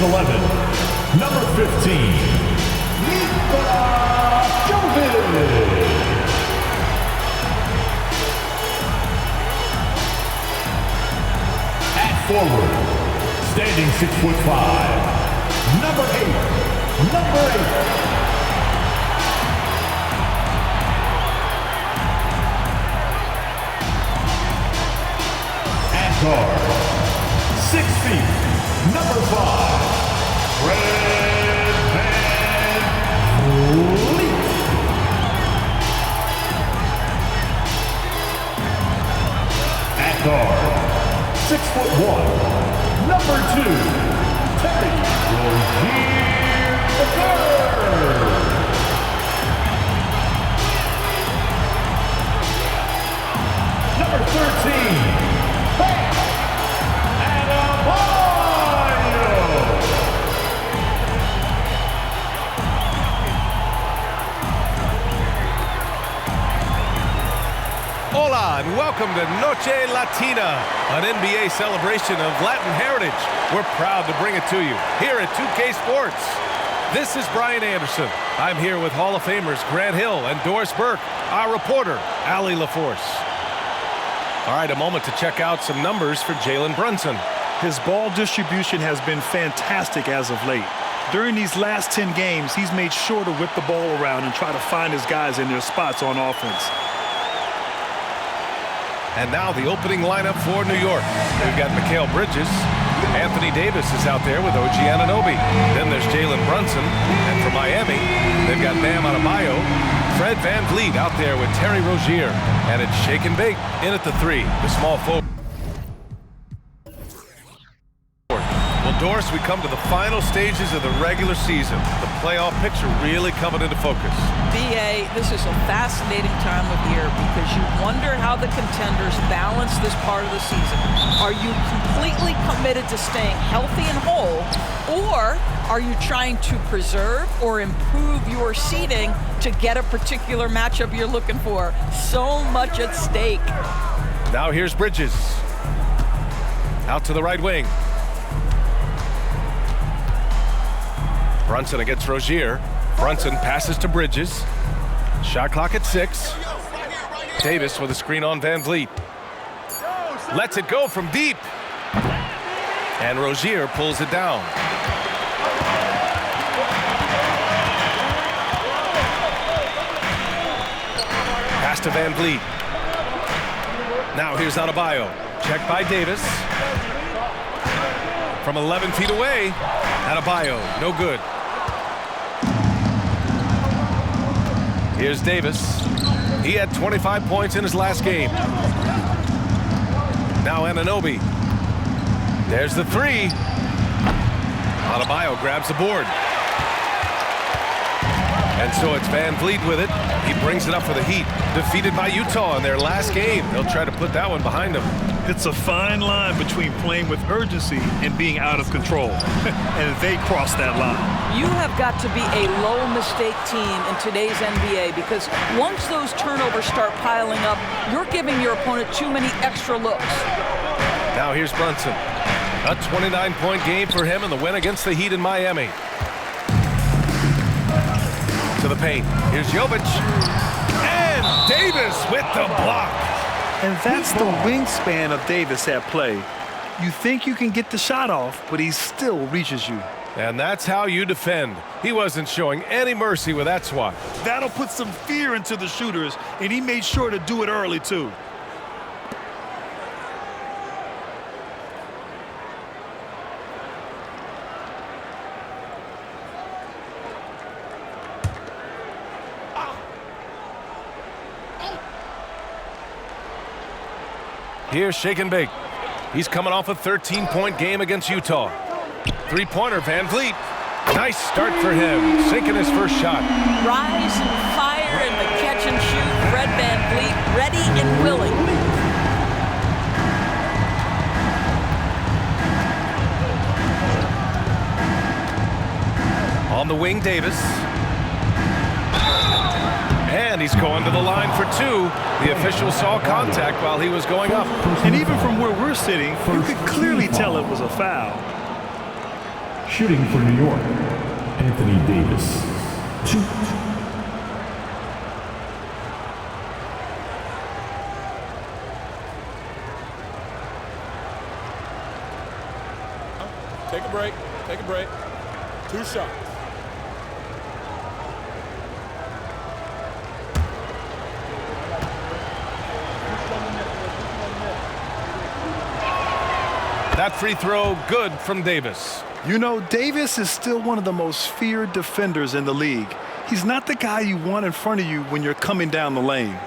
6'11", number 15, Nikola Jovic. At forward, standing 6'5", number 8. Guard, 6 feet, number 5, Fred VanVleet. At guard, 6'1", number 2, Terry Rozier III. Number 13. Hola and welcome to Noche Latina, an NBA celebration of Latin heritage. We're proud to bring it to you here at 2K Sports. This is Brian Anderson. I'm here with Hall of Famers Grant Hill and Doris Burke, our reporter, Allie LaForce. All right, a moment to check out some numbers for Jalen Brunson. His ball distribution has been fantastic as of late. During these last 10 games, he's made sure to whip the ball around and try to find his guys in their spots on offense. And now the opening lineup for New York. We've got Mikal Bridges. Anthony Davis is out there with OG Anunoby. Then there's Jalen Brunson. And for Miami, they've got Bam Adebayo. Fred VanVleet out there with Terry Rozier. And it's Shake and Bake in at the 3, the small forward. Well, Doris, we come to the final stages of the regular season. The playoff picture really coming into focus. B.A., this is a fascinating time of year because you wonder how the contenders balance this part of the season. Are you completely committed to staying healthy and whole, or are you trying to preserve or improve your seeding to get a particular matchup you're looking for? So much at stake. Now here's Bridges. Out to the right wing. Brunson against Rozier. Brunson passes to Bridges. Shot clock at 6. Davis with a screen on VanVleet. Lets it go from deep. And Rozier pulls it down. Pass to VanVleet. Now here's Adebayo. Checked by Davis. From 11 feet away. Adebayo, no good. Here's Davis. He had 25 points in his last game. Now Anunoby. There's the 3. Adebayo grabs the board. And so it's VanVleet with it. He brings it up for the Heat. Defeated by Utah in their last game. They'll try to put that one behind them. It's a fine line between playing with urgency and being out of control. And they cross that line. You have got to be a low-mistake team in today's NBA because once those turnovers start piling up, you're giving your opponent too many extra looks. Now here's Brunson. A 29-point game for him in the win against the Heat in Miami. To the paint. Here's Jovic. And Davis with the block. And that's the wingspan of Davis at play. You think you can get the shot off, but he still reaches you. And that's how you defend. He wasn't showing any mercy with that swat. That'll put some fear into the shooters, and he made sure to do it early, too. Here's Shake and Bake. He's coming off a 13-point game against Utah. Three-pointer, VanVleet. Nice start for him, sinking his first shot. Rise and fire in the catch and shoot. Fred VanVleet ready and willing. On the wing, Davis. And he's going to the line for 2. The official saw contact while he was going up. And even from where we're sitting, you could clearly tell it was a foul. Shooting for New York, Anthony Davis. 2. Take a break. Take a break. 2 shots. That free throw good from Davis. You know, Davis is still one of the most feared defenders in the league. He's not the guy you want in front of you when you're coming down the lane.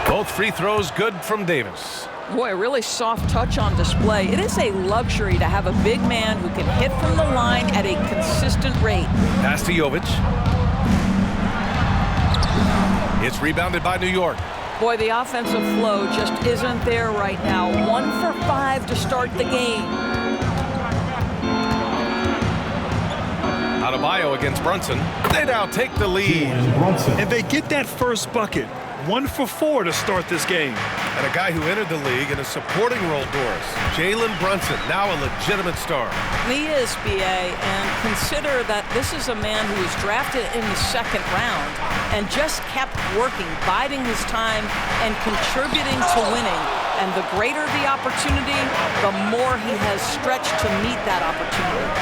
Both free throws good from Davis. Boy, a really soft touch on display. It is a luxury to have a big man who can hit from the line at a consistent rate. Pass to Jovic. It's rebounded by New York. Boy, the offensive flow just isn't there right now. 1 for 5 to start the game. Adebayo against Brunson. They now take the lead. And they get that first bucket. 1 for 4 to start this game. And a guy who entered the league in a supporting role, Doris. Jalen Brunson, now a legitimate star. He is, B.A., and consider that this is a man who was drafted in the 2nd round and just kept working, biding his time, and contributing to winning. And the greater the opportunity, the more he has stretched to meet that opportunity.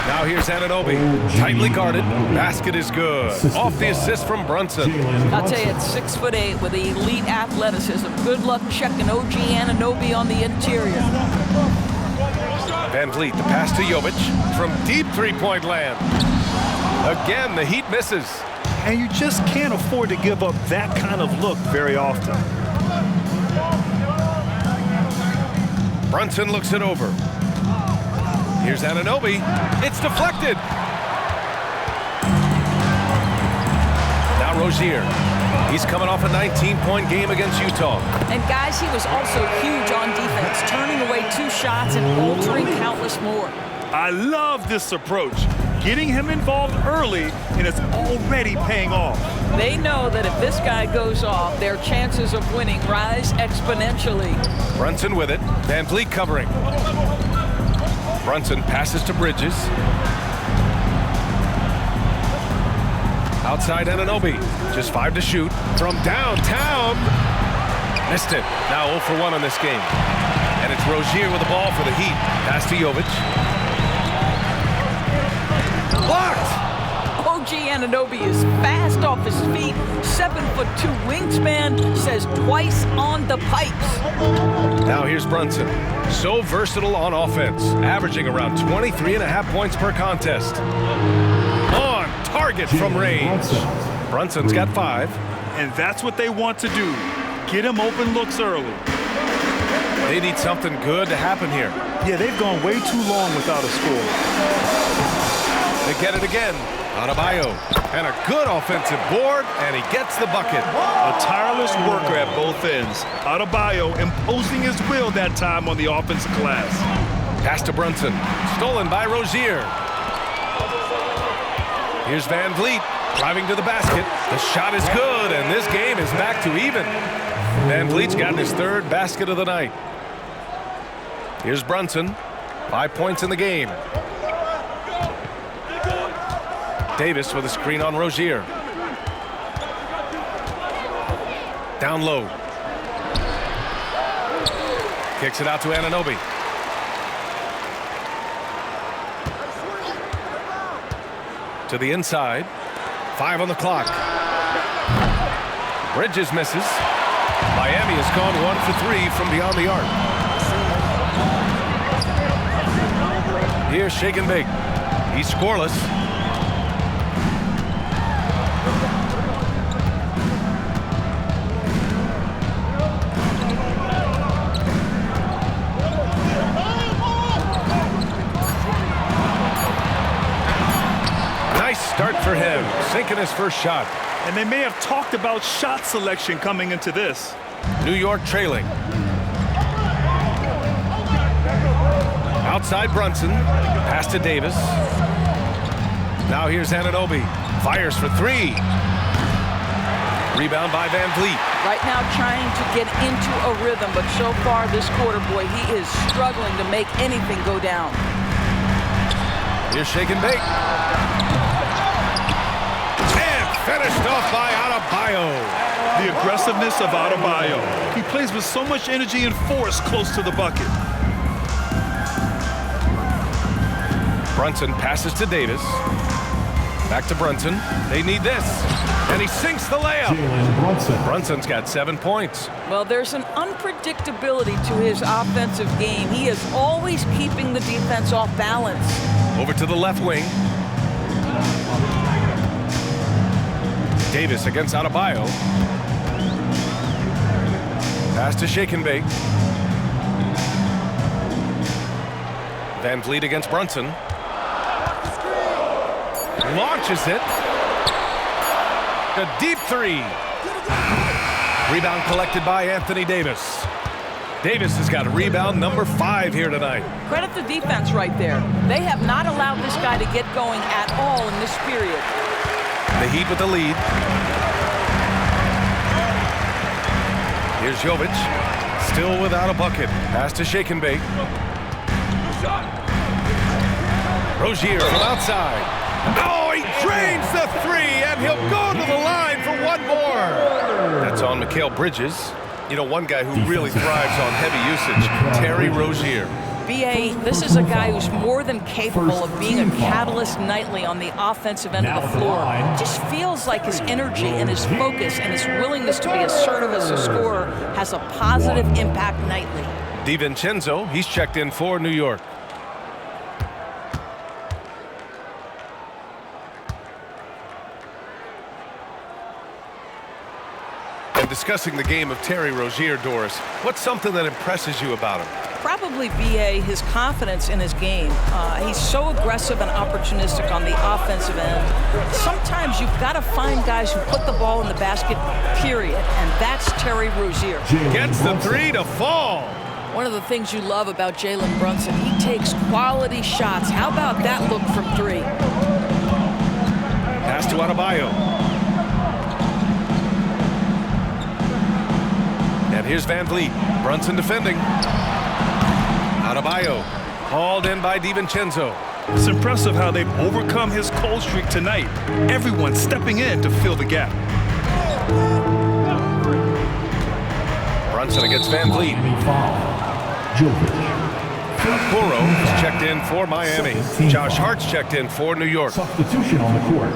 Now here's Anunoby, tightly guarded. Basket is good. Off the assist from Brunson. I'll tell you, at 6'8" with elite athleticism. Good luck checking OG Anunoby on the interior. Van Vliet, the pass to Jovic from deep three-point land. Again, the Heat misses. And you just can't afford to give up that kind of look very often. Brunson looks it over. Here's Anunoby. It's deflected. Now Rozier. He's coming off a 19-point game against Utah. And guys, he was also huge on defense, turning away 2 shots and altering countless more. I love this approach. Getting him involved early, and it's already paying off. They know that if this guy goes off, their chances of winning rise exponentially. Brunson with it. Van Vliet covering. Brunson passes to Bridges. Outside Anunoby. Just 5 to shoot. From downtown. Missed it. Now 0 for 1 on this game. And it's Rozier with the ball for the Heat. Pass to Jovic. Blocked! OG Anunoby is fast off his feet. 7'2" wingspan, says twice on the pipes. Now here's Brunson. So versatile on offense, averaging around 23.5 points per contest. On target from range. Brunson's got 5. And that's what they want to do. Get him open looks early. They need something good to happen here. Yeah, they've gone way too long without a score. They get it again. Adebayo. And a good offensive board, and he gets the bucket. A tireless worker at both ends. Adebayo imposing his will that time on the offensive glass. Pass to Brunson. Stolen by Rozier. Here's Van Vliet driving to the basket. The shot is good, and this game is back to even. Van Vliet's gotten his 3rd basket of the night. Here's Brunson. 5 points in the game. Davis with a screen on Rozier. Down low. Kicks it out to Anunoby. To the inside. 5 on the clock. Bridges misses. Miami has gone 1 for 3 from beyond the arc. Here's Shake and Bake. He's scoreless. Nice start for him, sinking his first shot. And they may have talked about shot selection coming into this. New York trailing. Outside Brunson. Pass to Davis. Now here's Anunoby. Fires for three. Rebound by Van Vliet. Right now trying to get into a rhythm, but so far this quarter, boy, he is struggling to make anything go down. Here's shake and bake. And finished off by Adebayo. The aggressiveness of Adebayo. He plays with so much energy and force close to the bucket. Brunson passes to Davis. Back to Brunson. They need this. And he sinks the layup. Brunson's got 7 points. Well, there's an unpredictability to his offensive game. He is always keeping the defense off balance. Over to the left wing. Davis against Adebayo. Pass to shake and bake. Van Vliet against Brunson. Launches it. A deep three. Rebound collected by Anthony Davis. Davis has got rebound number 5 here tonight. Credit the defense right there. They have not allowed this guy to get going at all in this period. The Heat with the lead. Here's Jovic. Still without a bucket. Pass to shake and bake. Rozier from outside. Oh, he drains the three, and he'll go to the line for one more. That's on Mikal Bridges. You know, one guy who really thrives on heavy usage, Terry Rozier. B.A., this is a guy who's more than capable of being a catalyst nightly on the offensive end of the floor. Just feels like his energy and his focus and his willingness to be assertive as a scorer has a positive impact nightly. DiVincenzo, he's checked in for New York. Discussing the game of Terry Rozier, Doris, what's something that impresses you about him? Probably, B.A., his confidence in his game. He's so aggressive and opportunistic on the offensive end. Sometimes you've got to find guys who put the ball in the basket, period, and that's Terry Rozier. Gets the three to fall. One of the things you love about Jalen Brunson, he takes quality shots. How about that look from three? Pass to Adebayo. And here's Van Vliet. Brunson defending. Adebayo. Hauled in by DiVincenzo. It's impressive how they've overcome his cold streak tonight. Everyone stepping in to fill the gap. Brunson against Van Vliet. Okoro is checked in for Miami. Josh Hart's checked in for New York. Substitution on the court.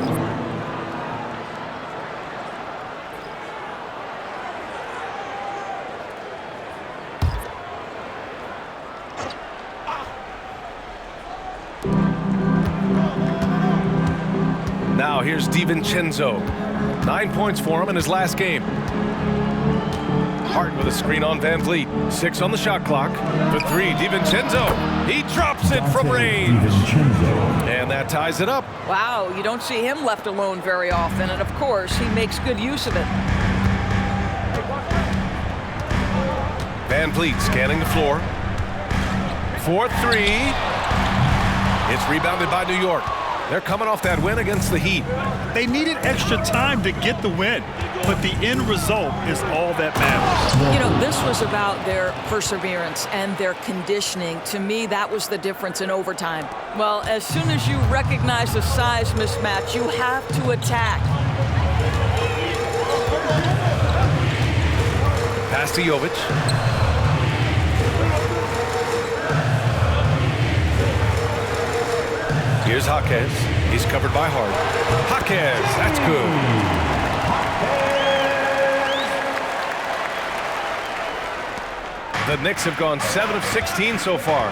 Now here's DiVincenzo. 9 points for him in his last game. Hart with a screen on Van Vliet. 6 on the shot clock. For three, DiVincenzo. He drops it from range. And that ties it up. Wow, you don't see him left alone very often, and of course, he makes good use of it. Van Vliet scanning the floor. 4-3. It's rebounded by New York. They're coming off that win against the Heat. They needed extra time to get the win, but the end result is all that matters. You know, this was about their perseverance and their conditioning. To me, that was the difference in overtime. Well, as soon as you recognize the size mismatch, you have to attack. Pass to Jovic. Here's Jaquez. He's covered by Hart. Jaquez, that's good. The Knicks have gone 7 of 16 so far.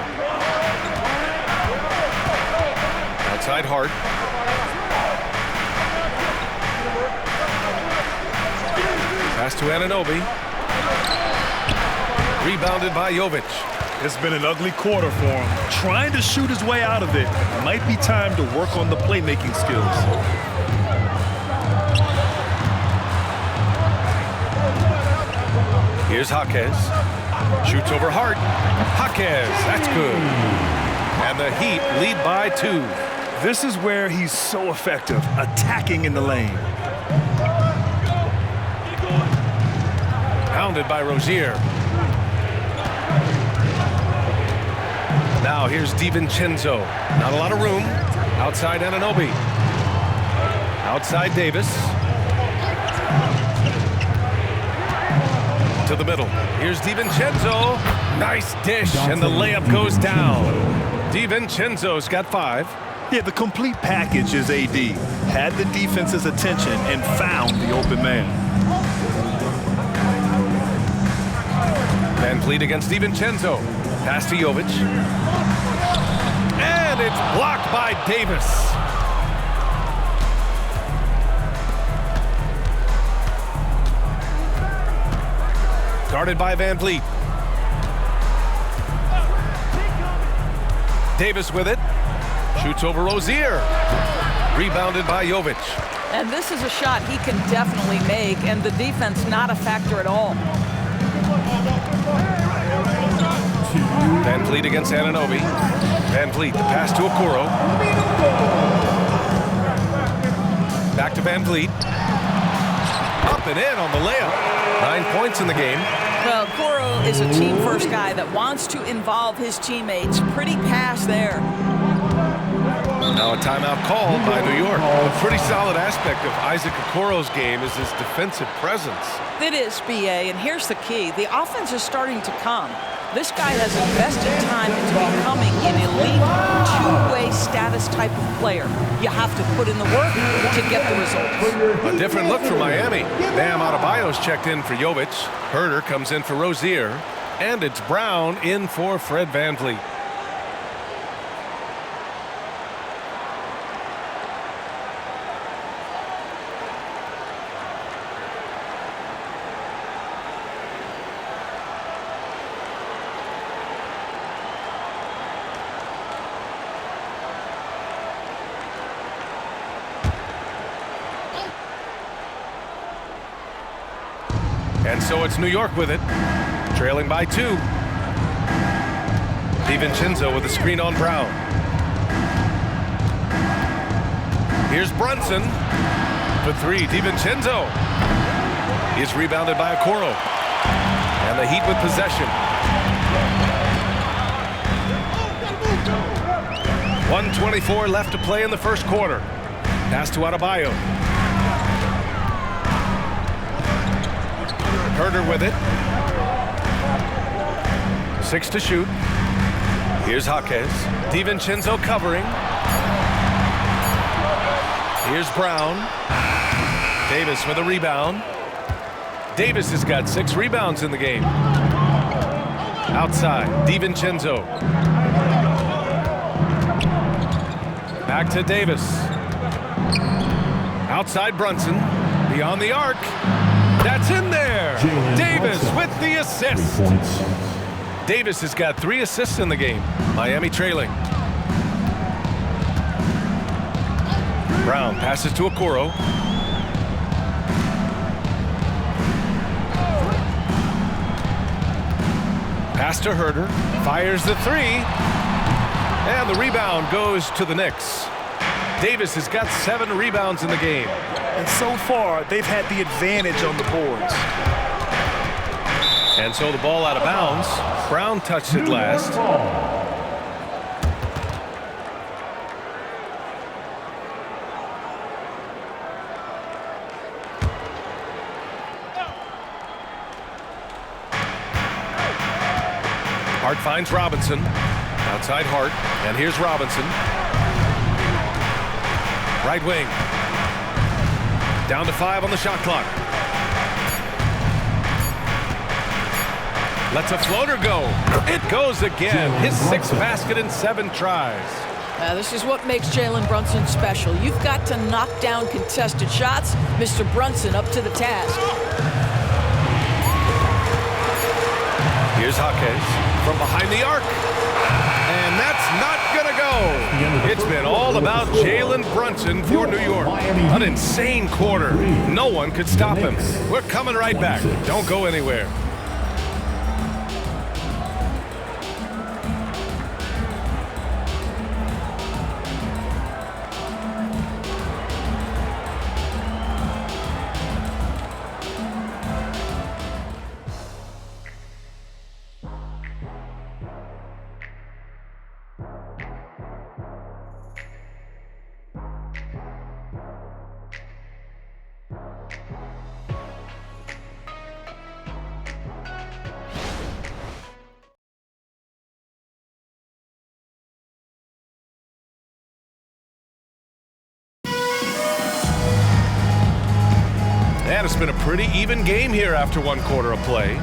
Outside Hart. Pass to Anunoby. Rebounded by Jovic. It's been an ugly quarter for him. Trying to shoot his way out of it. Might be time to work on the playmaking skills. Here's Jaquez. Shoots over Hart. Jaquez, that's good. And the Heat lead by 2. This is where he's so effective, attacking in the lane. Pounded by Rozier. Now here's DiVincenzo. Not a lot of room. Outside Anunoby. Outside Davis. To the middle. Here's DiVincenzo. Nice dish, and the layup goes down. DiVincenzo's got 5. Yeah, the complete package is AD. Had the defense's attention and found the open man. Van Vliet against DiVincenzo. Pass to Jovic. And it's blocked by Davis. Guarded by Van Vliet. Davis with it. Shoots over Rozier. Rebounded by Jovic. And this is a shot he can definitely make, and the defense not a factor at all. Van Vliet against Anunoby. Van Vliet, the pass to Okoro. Back to Van Vliet. Up and in on the layup. 9 points in the game. Well, Okoro is a team-first guy that wants to involve his teammates. Pretty pass there. Now a timeout called by New York. A pretty solid aspect of Isaac Okoro's game is his defensive presence. It is, BA, and here's the key. The offense is starting to come. This guy has invested time into becoming an elite two-way status type of player. You have to put in the work to get the results. A different look for Miami. Bam Adebayo's checked in for Jovic. Herder comes in for Rozier. And it's Brown in for Fred Van Vliet. And so it's New York with it, trailing by 2. DiVincenzo with a screen on Brown. Here's Brunson for 3. DiVincenzo is rebounded by Okoro. And the Heat with possession. 1:24 left to play in the first quarter. Pass to Adebayo. Herder with it. 6 to shoot. Here's Jaquez. DiVincenzo covering. Here's Brown. Davis with a rebound. Davis has got 6 rebounds in the game. Outside, DiVincenzo. Back to Davis. Outside Brunson. Beyond the arc. That's in there. Davis with the assist. Davis has got 3 assists in the game. Miami trailing. Brown passes to Okoro. Pass to Herder. Fires the 3. And the rebound goes to the Knicks. Davis has got 7 rebounds in the game. And so far, they've had the advantage on the boards. And so the ball out of bounds. Brown touched it last. Hart finds Robinson. Outside Hart. And here's Robinson. Right wing. Down to 5 on the shot clock. Lets a floater go. It goes again. His 6th basket in 7 tries. This is what makes Jalen Brunson special. You've got to knock down contested shots. Mr. Brunson up to the task. Here's Jaquez from behind the arc. And that's not going to go. It's been all about Jalen Brunson for New York. An insane quarter. No one could stop him. We're coming right back. Don't go anywhere. And it's been a pretty even game here after one quarter of play.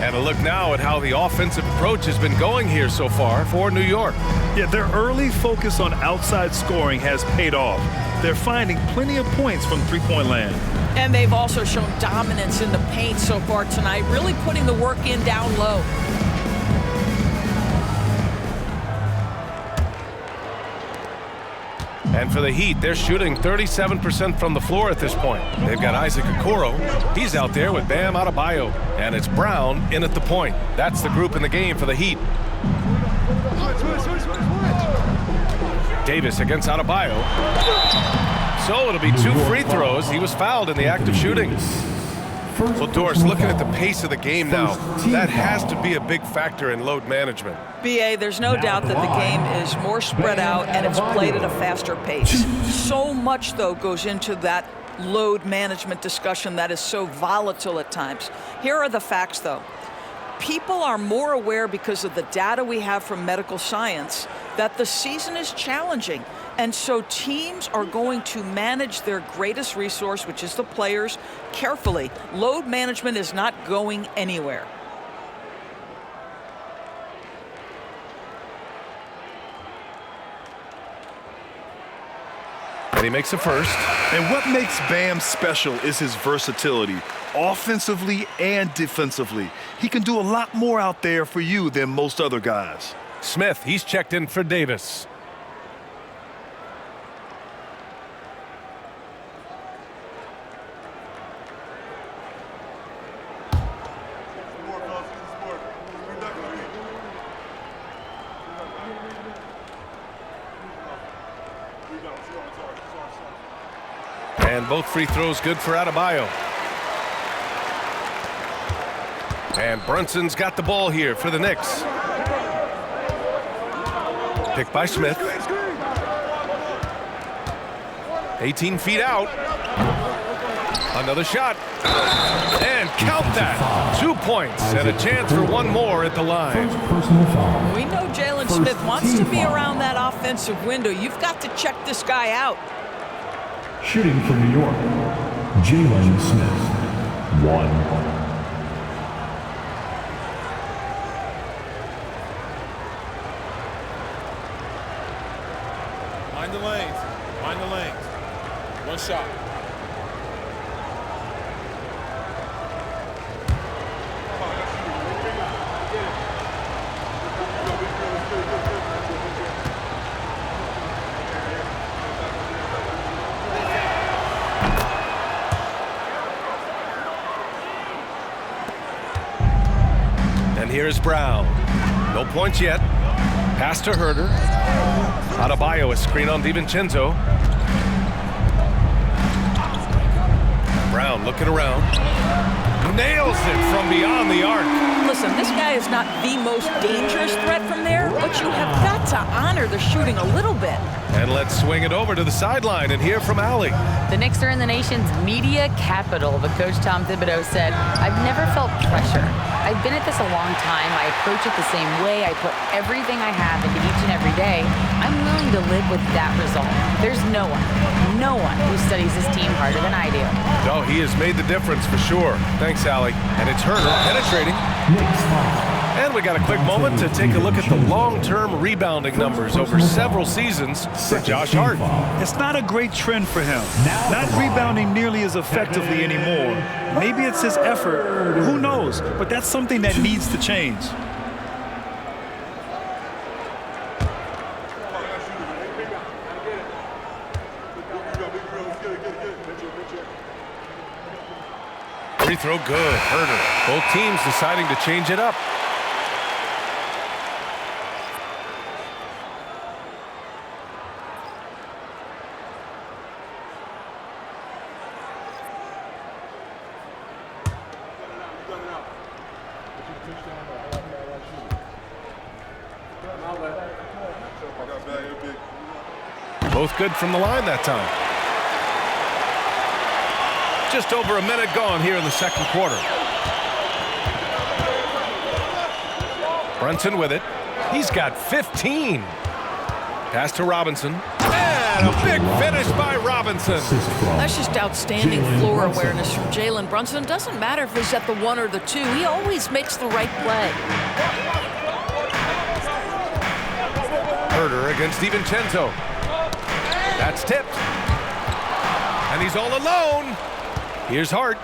And a look now at how the offensive approach has been going here so far for New York. Yeah, their early focus on outside scoring has paid off. They're finding plenty of points from three-point land. And they've also shown dominance in the paint so far tonight, really putting the work in down low. And for the Heat, they're shooting 37% from the floor at this point. They've got Isaac Okoro. He's out there with Bam Adebayo. And it's Brown in at the point. That's the group in the game for the Heat. Davis against Adebayo. So it'll be 2 free throws. He was fouled in the act of shooting. Well, Doris, looking at the pace of the game now, that has to be a big factor in load management. B.A., there's no doubt that the game is more spread out and it's played at a faster pace. So much, though, goes into that load management discussion that is so volatile at times. Here are the facts, though. People are more aware because of the data we have from medical science that the season is challenging. And so teams are going to manage their greatest resource, which is the players, carefully. Load management is not going anywhere. And he makes the first. And what makes Bam special is his versatility, offensively and defensively. He can do a lot more out there for you than most other guys. Smith, he's checked in for Davis. And both free throws good for Adebayo. And Brunson's got the ball here for the Knicks. Picked by Smith. 18 feet out. Another shot. And count that. 2 points and a chance for one more at the line. We know Jalen Smith wants to be around that offensive window. You've got to check this guy out. Shooting for New York, Jalen Smith, 1. Mind the lanes. Mind the lanes. One shot. And here's Brown. No points yet. Pass to Herter. Adebayo, a screen on DiVincenzo. Brown looking around. Nails it from beyond the arc. Listen, this guy is not the most dangerous threat from there, but you have got to honor the shooting a little bit. And let's swing it over to the sideline and hear from Allie. The Knicks are in the nation's media capital, but Coach Tom Thibodeau said, "I've never felt pressure. I've been at this a long time. I approach it the same way. I put everything I have into each and every day. I'm willing to live with that result. There's no one who studies this team harder than I do." Oh, he has made the difference for sure. Thanks, Allie. And it's Herter penetrating. And we got a quick moment to take a look at the long-term rebounding numbers over several seasons for Josh Hart. It's not a great trend for him. Not rebounding nearly as effectively anymore. Maybe it's his effort. Who knows? But that's something that needs to change. Free throw good. Herter. Both teams deciding to change it up. Both good from the line that time. Just over a minute gone here in the second quarter. Brunson with it. He's got 15. Pass to Robinson. And And a big finish by Robinson. Assist from That's just outstanding Jalen floor Brunson. awareness from Jalen Brunson. Doesn't matter if he's at the 1 or the 2. He always makes the right play. Herder against DiVincenzo. That's tipped. And he's all alone. Here's Hart.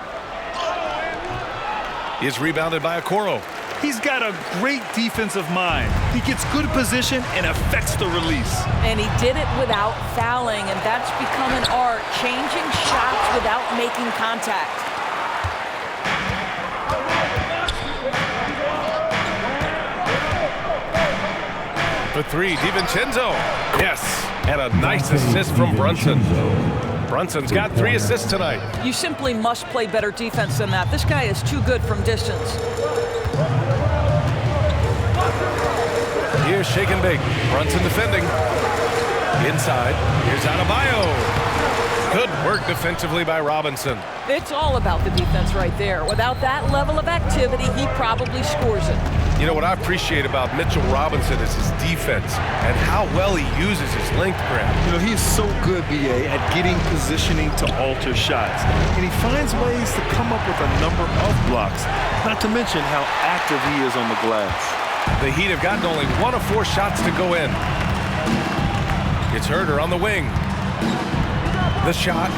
He is rebounded by Okoro. He's got a great defensive mind. He gets good position and affects the release. And he did it without fouling, and that's become an art, changing shots without making contact. For 3, DiVincenzo. Yes, and a nice assist from Brunson. Brunson's got 3 assists tonight. You simply must play better defense than that. This guy is too good from distance. Here's shake and bake. Brunson defending. Inside. Here's Adebayo. Good work defensively by Robinson. It's all about the defense right there. Without that level of activity, he probably scores it. You know what I appreciate about Mitchell Robinson is his defense and how well he uses his length grab. You know, he's so good, B.A., at getting positioning to alter shots. And he finds ways to come up with a number of blocks, not to mention how active he is on the glass. The Heat have gotten only 1 of 4 shots to go in. It's Herder on the wing. The shot.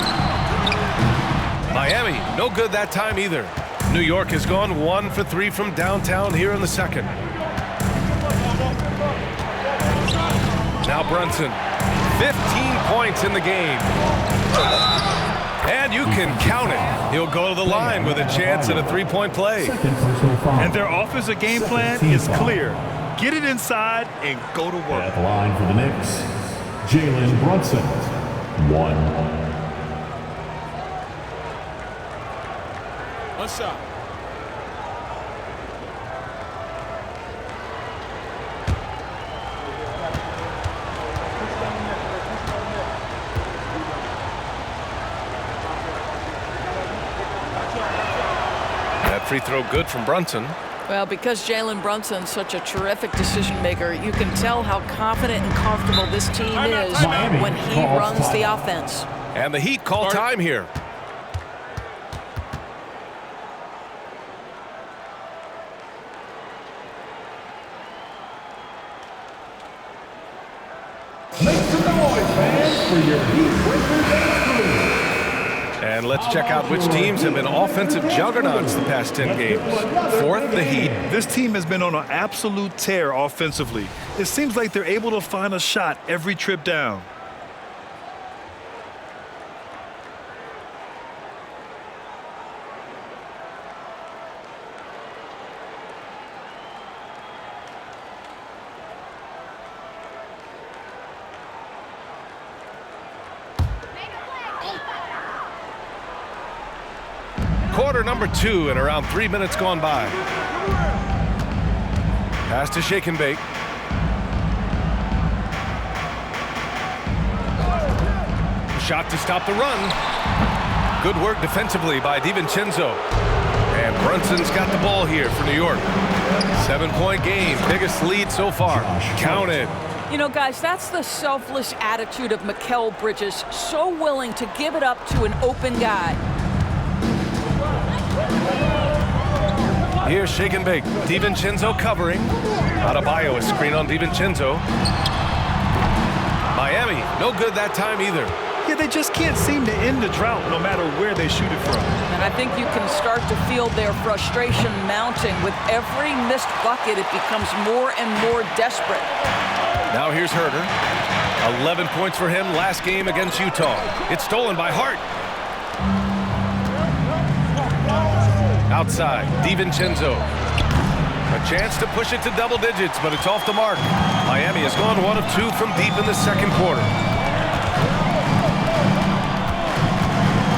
Miami, no good that time either. New York has gone 1 for 3 from downtown here in the second. Now Brunson, 15 points in the game. And you can count it. He'll go to the line with a chance at a 3-point play. And their offensive game plan is clear. Get it inside and go to work. At the line for the Knicks, Jalen Brunson. 1. One shot. That free throw good from Brunson. Well, because Jalen Brunson's such a terrific decision maker, you can tell how confident and comfortable this team is Miami when he calls runs the time. offense. And the Heat call time here. Make some noise, fans, for your Heat Breakers victory. And let's check out which teams have been offensive juggernauts the past 10 games. 4th, the Heat. This team has been on an absolute tear offensively. It seems like they're able to find a shot every trip down. Quarter number 2 and around 3 minutes gone by. Pass to shake and bake. Shot to stop the run. Good work defensively by DiVincenzo. And Brunson's got the ball here for New York. 7-point game, biggest lead so far. Counted. You know, guys, that's the selfless attitude of Mikal Bridges, so willing to give it up to an open guy. Here's shake and bake. DiVincenzo covering. Adebayo, a screen on DiVincenzo. Miami, no good that time either. Yeah, they just can't seem to end the drought no matter where they shoot it from. And I think you can start to feel their frustration mounting. With every missed bucket, it becomes more and more desperate. Now here's Herder. 11 points for him last game against Utah. It's stolen by Hart. Outside, DiVincenzo. A chance to push it to double digits, but it's off the mark. Miami has gone 1 of 2 from deep in the second quarter.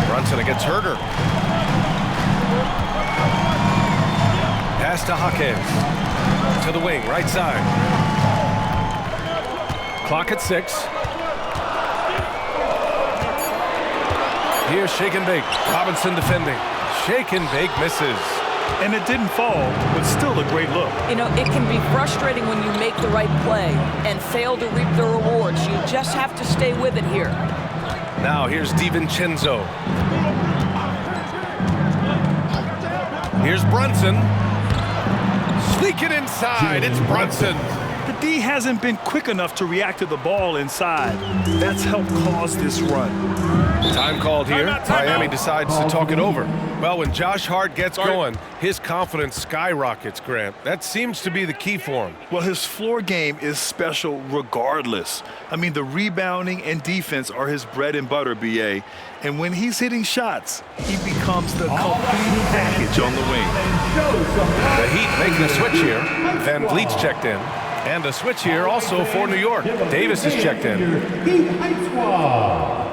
Brunson against Herder. Pass to Jaquez. To the wing, right side. Clock at 6. Here's shake and bake. Robinson defending. Shake and bake misses. And it didn't fall, but still a great look. You know, it can be frustrating when you make the right play and fail to reap the rewards. You just have to stay with it here. Now here's DiVincenzo. Here's Brunson. Sneaking inside. It's Brunson. The D hasn't been quick enough to react to the ball inside. That's helped cause this run. Time called here. Miami decides to talk it over. Well, when Josh Hart gets going, his confidence skyrockets, Grant. That seems to be the key for him. Well, his floor game is special regardless. I mean, the rebounding and defense are his bread and butter, B.A. And when he's hitting shots, he becomes the complete package on the wing. The Heat making a switch here. Van Vliet's checked in. And a switch here also for New York. Davis is checked in. Heat Heights Squad.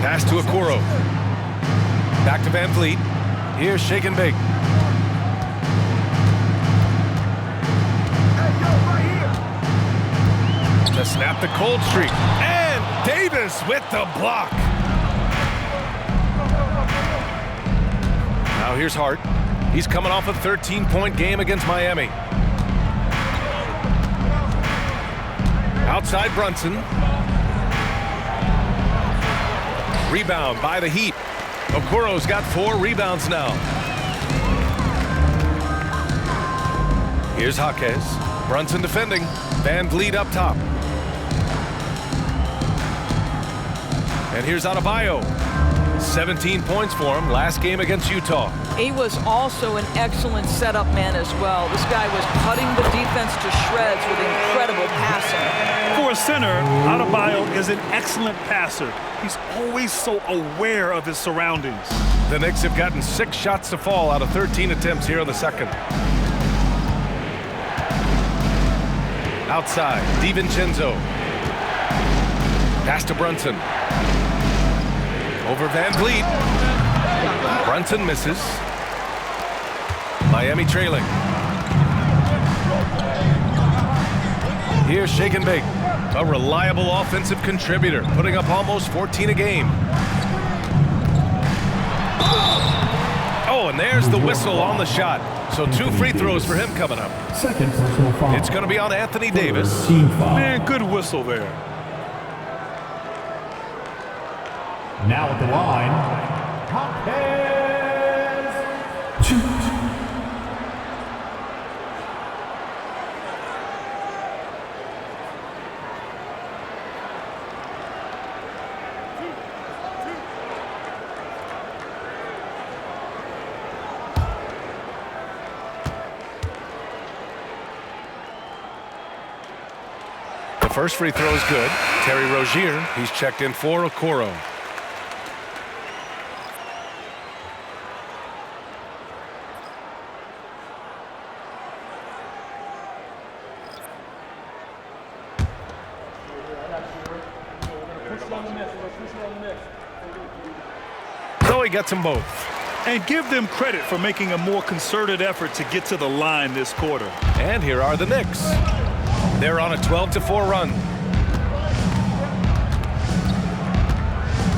Pass to Okoro. Back to Van Vliet. Here's shake and bake. To snap the cold streak. And Davis with the block. Now here's Hart. He's coming off a 13-point game against Miami. Outside Brunson. Rebound by the Heat. Okoro's got 4 rebounds now. Here's Jaquez. Brunson defending. Van Vliet up top. And here's Adebayo. 17 points for him last game against Utah. He was also an excellent setup man as well. This guy was cutting the defense to shreds with incredible passing. For a center, Adebayo is an excellent passer. He's always so aware of his surroundings. The Knicks have gotten 6 shots to fall out of 13 attempts here in the second. Outside, DiVincenzo. Pass to Brunson. Over Van Vliet. Brunson misses. Miami trailing. Here's shake and bake. A reliable offensive contributor, putting up almost 14 a game. Oh, and there's the whistle on the shot. So 2 free throws for him coming up. Second personal foul. It's going to be on Anthony Davis. Team foul. Man, good whistle there. Now at the line, Jaquez. Shoot. The first free throw is good. Terry Rozier, he's checked in for Okoro. So he gets them both. And give them credit for making a more concerted effort to get to the line this quarter. And here are the Knicks. They're on a 12-4 run.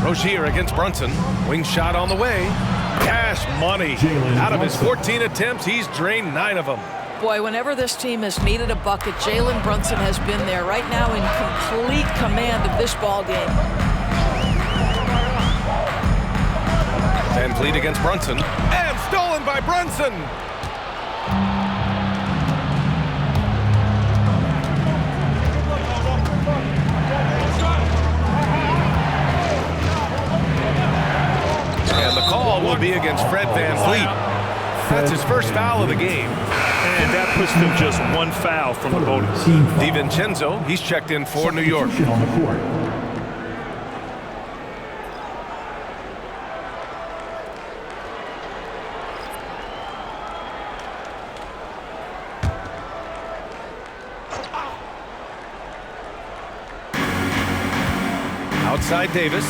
Rozier against Brunson. Wing shot on the way. Cash money. Out of his 14 attempts, he's drained 9 of them. Boy, whenever this team has needed a bucket, Jalen Brunson has been there right now in complete command of this ball game. Van Vliet against Brunson. And stolen by Brunson. And the call will be against Fred Van Vliet. That's his first foul of the game. And that puts them just 1 foul from the bonus. DiVincenzo, he's checked in for New York. On the court. outside Davis.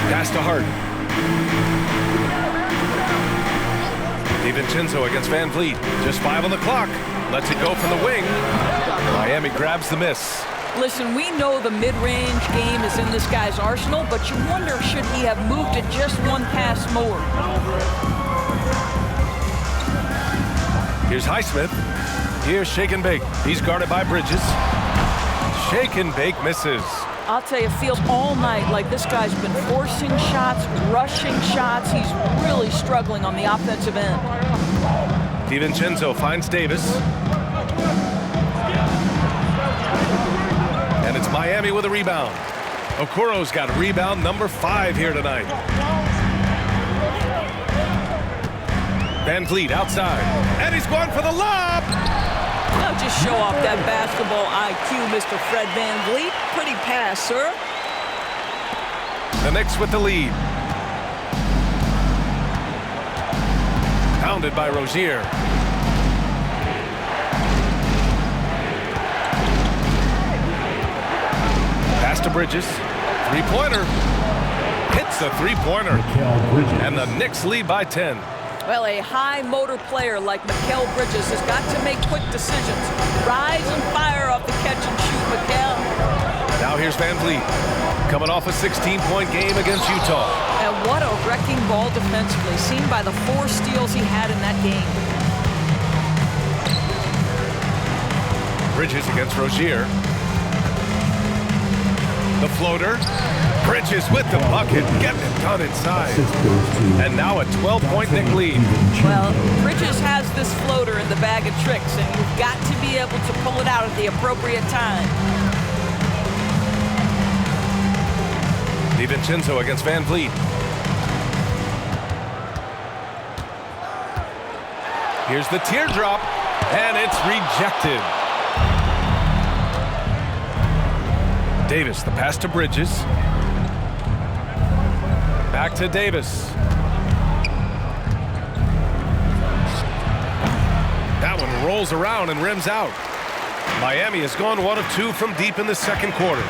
Pass to Hart. DiVincenzo against Van Vliet. Just 5 on the clock. Lets it go from the wing. Miami grabs the miss. Listen, we know the mid-range game is in this guy's arsenal, but you wonder, should he have moved it just one pass more? Here's Highsmith. Here's Shake and Bake. He's guarded by Bridges. Shake and Bake misses. I'll tell you, it feels all night like this guy's been forcing shots, rushing shots. He's really struggling on the offensive end. DiVincenzo finds Davis. And it's Miami with a rebound. Okuro's got rebound number 5 here tonight. Van Vliet outside. And he's going for the lob. Now just show off that basketball IQ, Mr. Fred Van Vliet. Pretty pass, sir. The Knicks with the lead. Pounded by Rozier. Pass to Bridges. Three-pointer. Hits the three-pointer. And the Knicks lead by 10. Well, a high motor player like Mikal Bridges has got to make quick decisions. Rise and fire off the catch and shoot, Mikal. Now here's Van Vliet. Coming off a 16-point game against Utah. And what a wrecking ball defensively, seen by the 4 steals he had in that game. Bridges against Rozier. The floater. Bridges with the bucket, getting it done inside. And now a 12-point Knick lead. Well, Bridges has this floater in the bag of tricks, and you've got to be able to pull it out at the appropriate time. DiVincenzo against Van Vliet. Here's the teardrop, and it's rejected. Davis, the pass to Bridges. Back to Davis. That one rolls around and rims out. Miami has gone 1 of 2 from deep in the second quarter.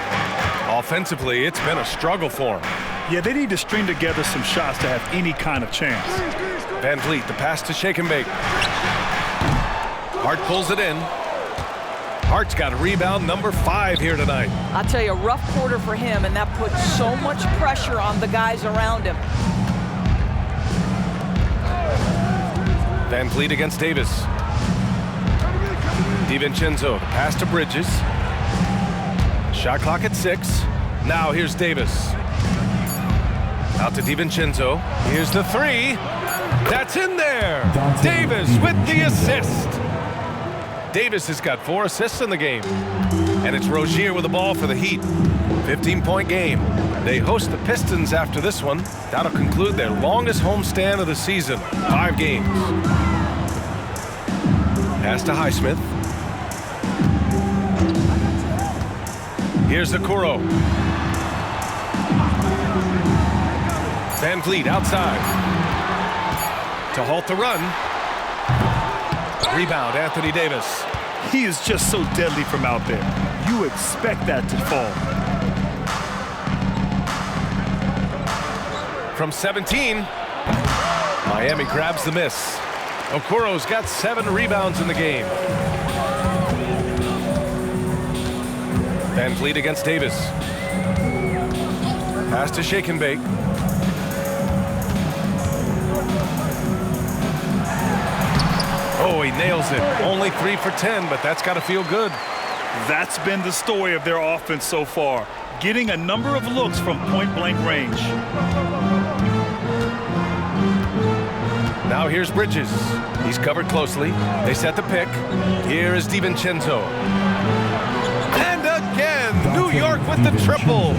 Offensively, it's been a struggle for them. Yeah, they need to string together some shots to have any kind of chance. Van Vliet, the pass to Shake and Bake. Hart pulls it in. Hart's got a rebound number 5 here tonight. I'll tell you, a rough quarter for him, and that puts so much pressure on the guys around him. Van Vliet against Davis. DiVincenzo, the pass to Bridges. Shot clock at 6. Now here's Davis. Out to DiVincenzo. Here's the 3. That's in there. Davis with the assist. Davis has got 4 assists in the game. And it's Rozier with the ball for the Heat. 15-point game. They host the Pistons after this one. That'll conclude their longest homestand of the season. 5 games. Pass to Highsmith. Here's Okoro. Van Vliet outside. To halt the run. Rebound, Anthony Davis. He is just so deadly from out there. You expect that to fall. From 17, Miami grabs the miss. Okoro's got 7 rebounds in the game. Van Vliet against Davis. Pass to Shake and Bake. Oh, he nails it. Only 3 for 10, but that's got to feel good. That's been the story of their offense so far, getting a number of looks from point-blank range. Now here's Bridges. He's covered closely. They set the pick. Here is DiVincenzo. And again, New York with the triple.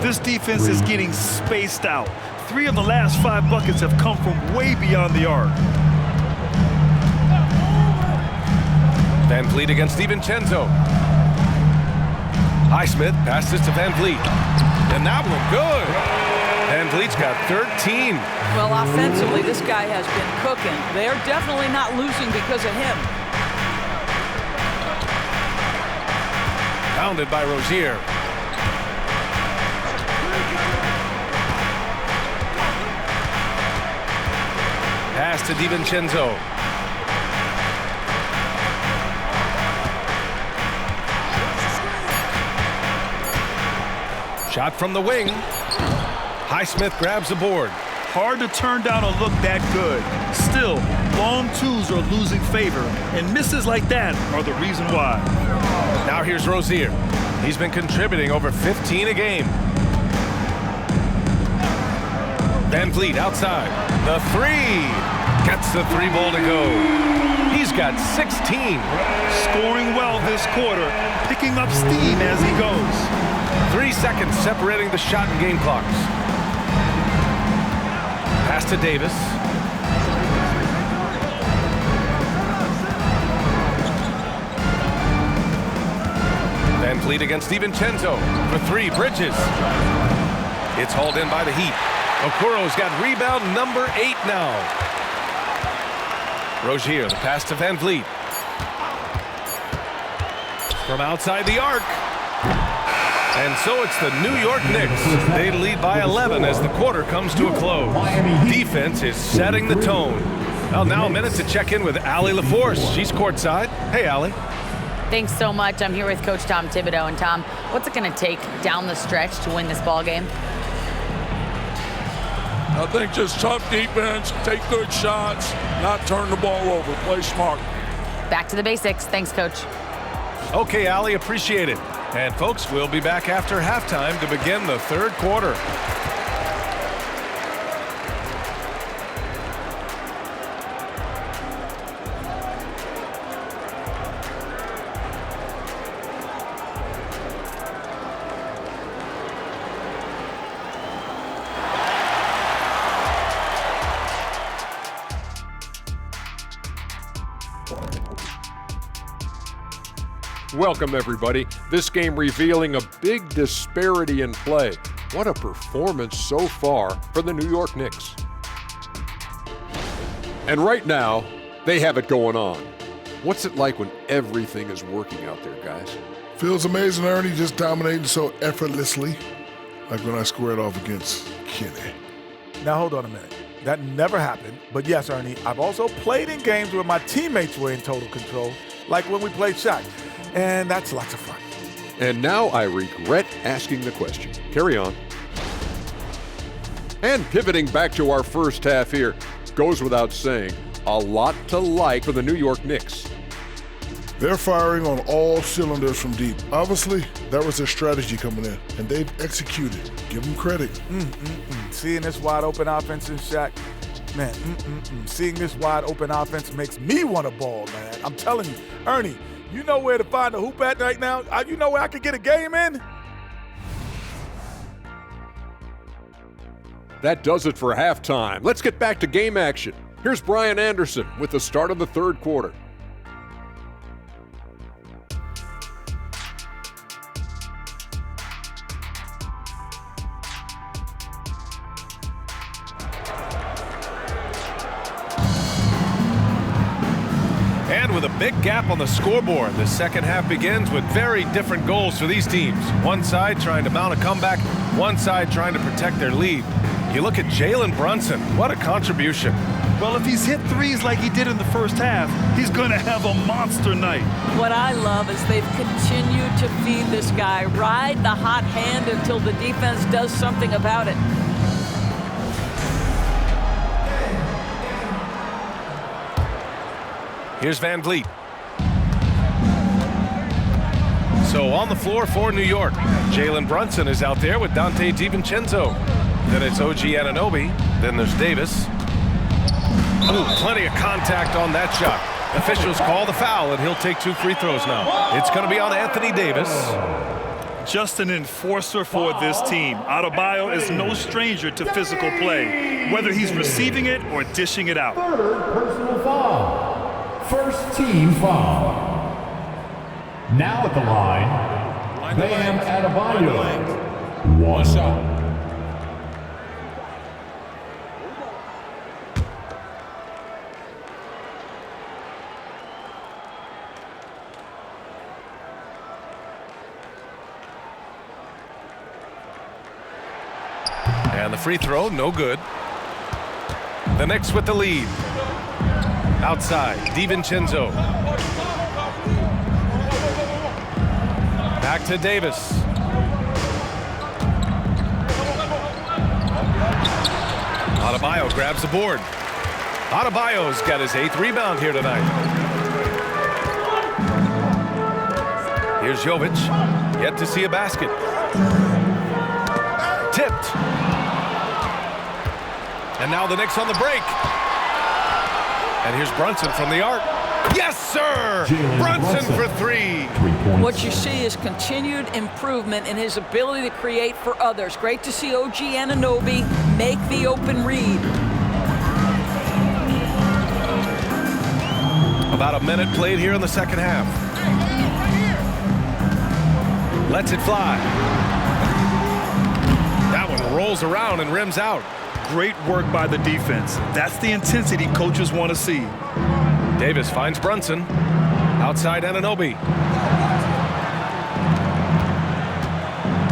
This defense is getting spaced out. 3 of the last 5 buckets have come from way beyond the arc. Van Vliet against DiVincenzo. Highsmith passes to Van Vliet. And that one good. Van Vliet's got 13. Well, offensively, this guy has been cooking. They're definitely not losing because of him. Pounded by Rozier. Pass to DiVincenzo. Shot from the wing. Highsmith grabs the board. Hard to turn down a look that good. Still, long twos are losing favor, and misses like that are the reason why. Now here's Rozier. He's been contributing over 15 a game. Van Vliet outside. The three. Gets the three ball to go. He's got 16. Scoring well this quarter, picking up steam as he goes. 3 seconds separating the shot and game clocks. Pass to Davis. Van Vliet against DiVincenzo for three. Bridges. It's hauled in by the Heat. Okuro's got rebound number 8 now. Rozier, the pass to Van Vliet. From outside the arc. And so it's the New York Knicks. They lead by 11 as the quarter comes to a close. Defense is setting the tone. Well, now a minute to check in with Allie LaForce. She's courtside. Hey, Allie. Thanks so much. I'm here with Coach Tom Thibodeau. And Tom, what's it going to take down the stretch to win this ball game? I think just tough defense, take good shots, not turn the ball over, play smart. Back to the basics. Thanks, Coach. Okay, Allie, appreciate it. And folks, we'll be back after halftime to begin the third quarter. Welcome, everybody. This game revealing a big disparity in play. What a performance so far for the New York Knicks. And right now, they have it going on. What's it like when everything is working out there, guys? Feels amazing, Ernie, just dominating so effortlessly, like when I squared off against Kenny. Now, hold on a minute. That never happened. But yes, Ernie, I've also played in games where my teammates were in total control, like when we played Shaq. And that's lots of fun. And now I regret asking the question. Carry on. And pivoting back to our first half here, goes without saying, a lot to like for the New York Knicks. They're firing on all cylinders from deep. Obviously, that was their strategy coming in, and they've executed. Give them credit. Seeing this wide open offense in Shaq, man, seeing this wide open offense makes me want to ball, man. I'm telling you, Ernie, you know where to find a hoop at right now? You know where I could get a game in? That does it for halftime. Let's get back to game action. Here's Brian Anderson with the start of the third quarter. And with a big gap on the scoreboard, the second half begins with very different goals for these teams. One side trying to mount a comeback, one side trying to protect their lead. You look at Jalen Brunson, what a contribution. Well, if he's hit threes like he did in the first half, he's going to have a monster night. What I love is they've continued to feed this guy, ride the hot hand until the defense does something about it. Here's Van Vliet. So on the floor for New York, Jalen Brunson is out there with Dante DiVincenzo. Then it's OG Anunoby. Then there's Davis. Ooh, plenty of contact on that shot. Officials call the foul, and he'll take 2 free throws now. It's going to be on Anthony Davis. Just an enforcer for this team. Adebayo is no stranger to physical play, whether he's receiving it or dishing it out. Third personal foul. First team foul. Now at the line, Bam Adebayo. One shot. And the free throw, no good. The Knicks with the lead. Outside, DiVincenzo. Back to Davis. Adebayo grabs the board. Adebayo's got his 8th rebound here tonight. Here's Jovic, yet to see a basket. Tipped. And now the Knicks on the break. And here's Brunson from the arc. Yes, sir! Brunson for 3. What you see is continued improvement in his ability to create for others. Great to see OG Anunoby make the open read. About a minute played here in the second half. Lets it fly. That one rolls around and rims out. Great work by the defense. That's the intensity coaches want to see. Davis finds Brunson. Outside Anunoby.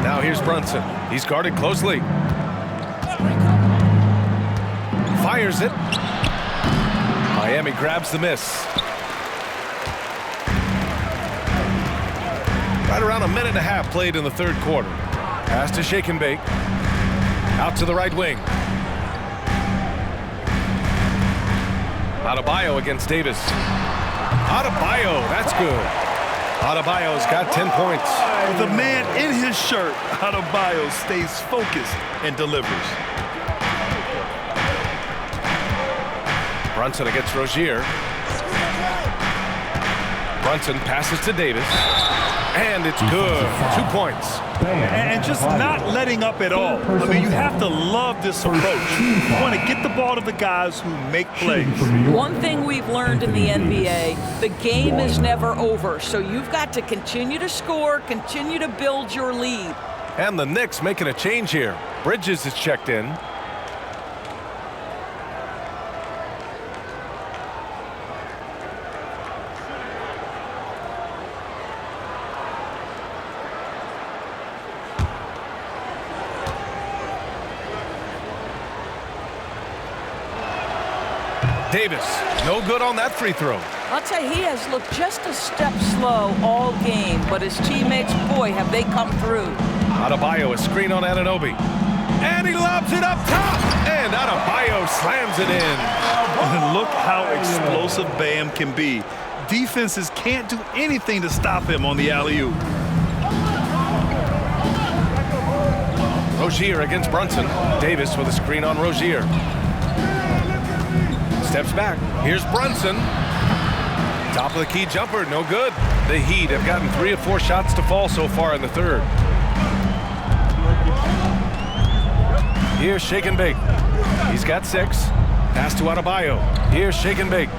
Now here's Brunson. He's guarded closely. Fires it. Miami grabs the miss. Right around a minute and a half played in the third quarter. Pass to Shake and Bake. Out to the right wing. Adebayo against Davis. Adebayo, that's good. Adebayo's got 10 points. The man in his shirt, Adebayo, stays focused and delivers. Brunson against Rozier. Brunson passes to Davis. And it's good. 2 points. And just not letting up at all. I mean, you have to love this approach. You want to get the ball to the guys who make plays. One thing we've learned in the NBA, the game is never over. So you've got to continue to score, continue to build your lead. And the Knicks making a change here. Bridges is checked in. Davis, no good on that free throw. I'll tell you, he has looked just a step slow all game, but his teammates, boy, have they come through. Adebayo, a screen on Anunoby. And he lobs it up top. And Adebayo slams it in. And look how explosive Bam can be. Defenses can't do anything to stop him on the alley-oop. Rozier against Brunson. Davis with a screen on Rozier. Steps back. Here's Brunson. Top of the key jumper, no good. The Heat have gotten 3 of 4 shots to fall so far in the third. Here's Shake and Bake. He's got 6. Pass to Adebayo. Here's Shake and Bake.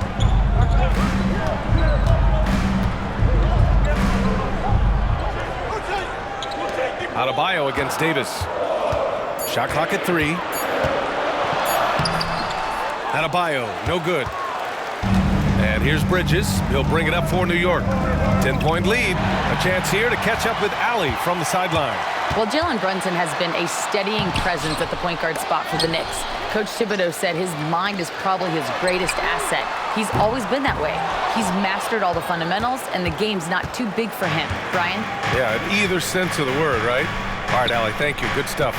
Adebayo against Davis. Shot clock at 3. Adebayo, no good. And here's Bridges. He'll bring it up for New York. 10-point lead. A chance here to catch up with Allie from the sideline. Well, Jalen Brunson has been a steadying presence at the point guard spot for the Knicks. Coach Thibodeau said his mind is probably his greatest asset. He's always been that way. He's mastered all the fundamentals, and the game's not too big for him. Brian? Yeah, in either sense of the word, right? All right, Allie, thank you. Good stuff.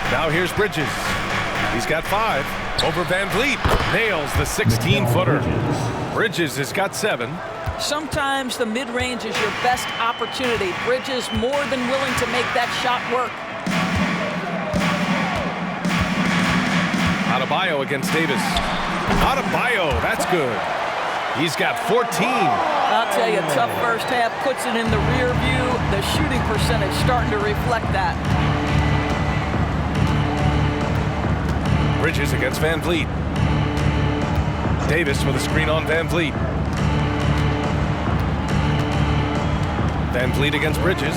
Now here's Bridges. He's got 5. Over Van Vliet. Nails the 16-footer. Bridges has got 7. Sometimes the mid-range is your best opportunity. Bridges more than willing to make that shot work. Adebayo against Davis. Adebayo, that's good. He's got 14. I'll tell you, tough first half, puts it in the rear view. The shooting percentage starting to reflect that. Bridges against Van Vliet. Davis with a screen on Van Vliet. Van Vliet against Bridges.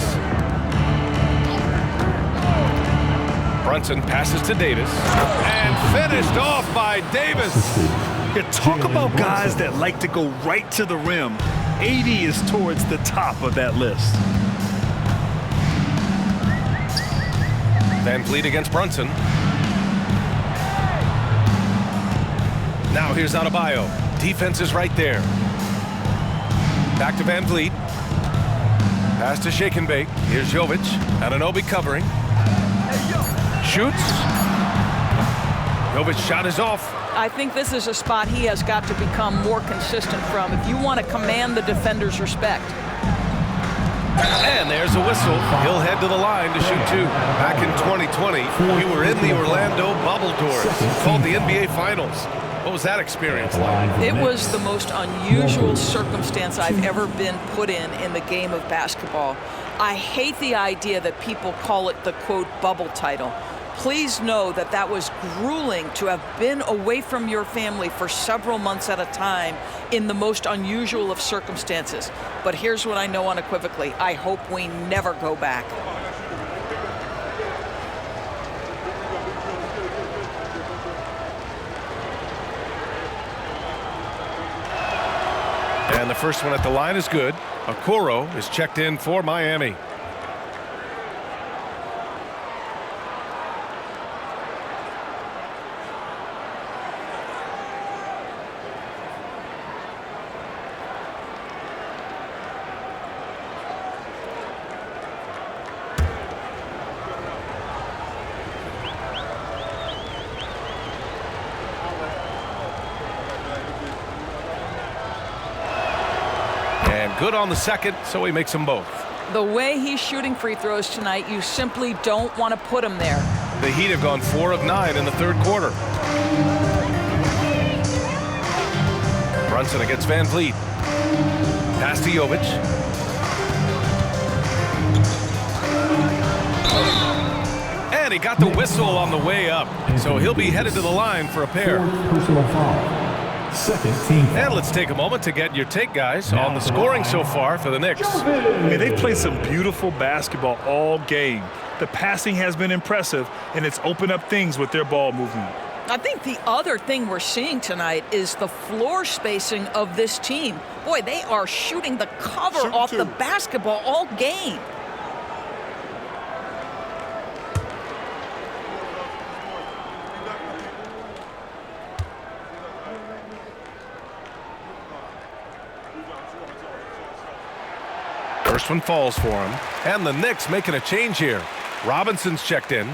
Brunson passes to Davis. And finished off by Davis. Yeah, talk about guys that like to go right to the rim. AD is towards the top of that list. Van Vliet against Brunson. Now here's Adebayo. Defense is right there. Back to Van Vliet. Pass to Shake and Bake. Here's Jovic. Anunoby covering. Shoots. Jovic shot is off. I think this is a spot he has got to become more consistent from if you want to command the defender's respect. And there's a whistle. He'll head to the line to shoot two. Back in 2020, we were in the Orlando bubble doors, called the NBA Finals. What was that experience like? It was the most unusual circumstance I've ever been put in the game of basketball. I hate the idea that people call it the, quote, bubble title. Please know that that was grueling to have been away from your family for several months at a time in the most unusual of circumstances. But here's what I know unequivocally. I hope we never go back. And the first one at the line is good. Okoro is checked in for Miami. Good on the second, so he makes them both. The way he's shooting free throws tonight, you simply don't want to put him there. The Heat have gone 4 of 9 in the third quarter. Brunson against Van Vliet. Pass to Jovic. And he got the whistle on the way up, so he'll be headed to the line for a pair. Personal foul. Second team foul. And let's take a moment to get your take, guys, on the scoring so far for the Knicks. Hey, they've played some beautiful basketball all game. The passing has been impressive, and it's opened up things with their ball movement. I think the other thing we're seeing tonight is the floor spacing of this team. Boy, they are shooting the cover off the basketball all game. First one falls for him. And the Knicks making a change here. Robinson's checked in.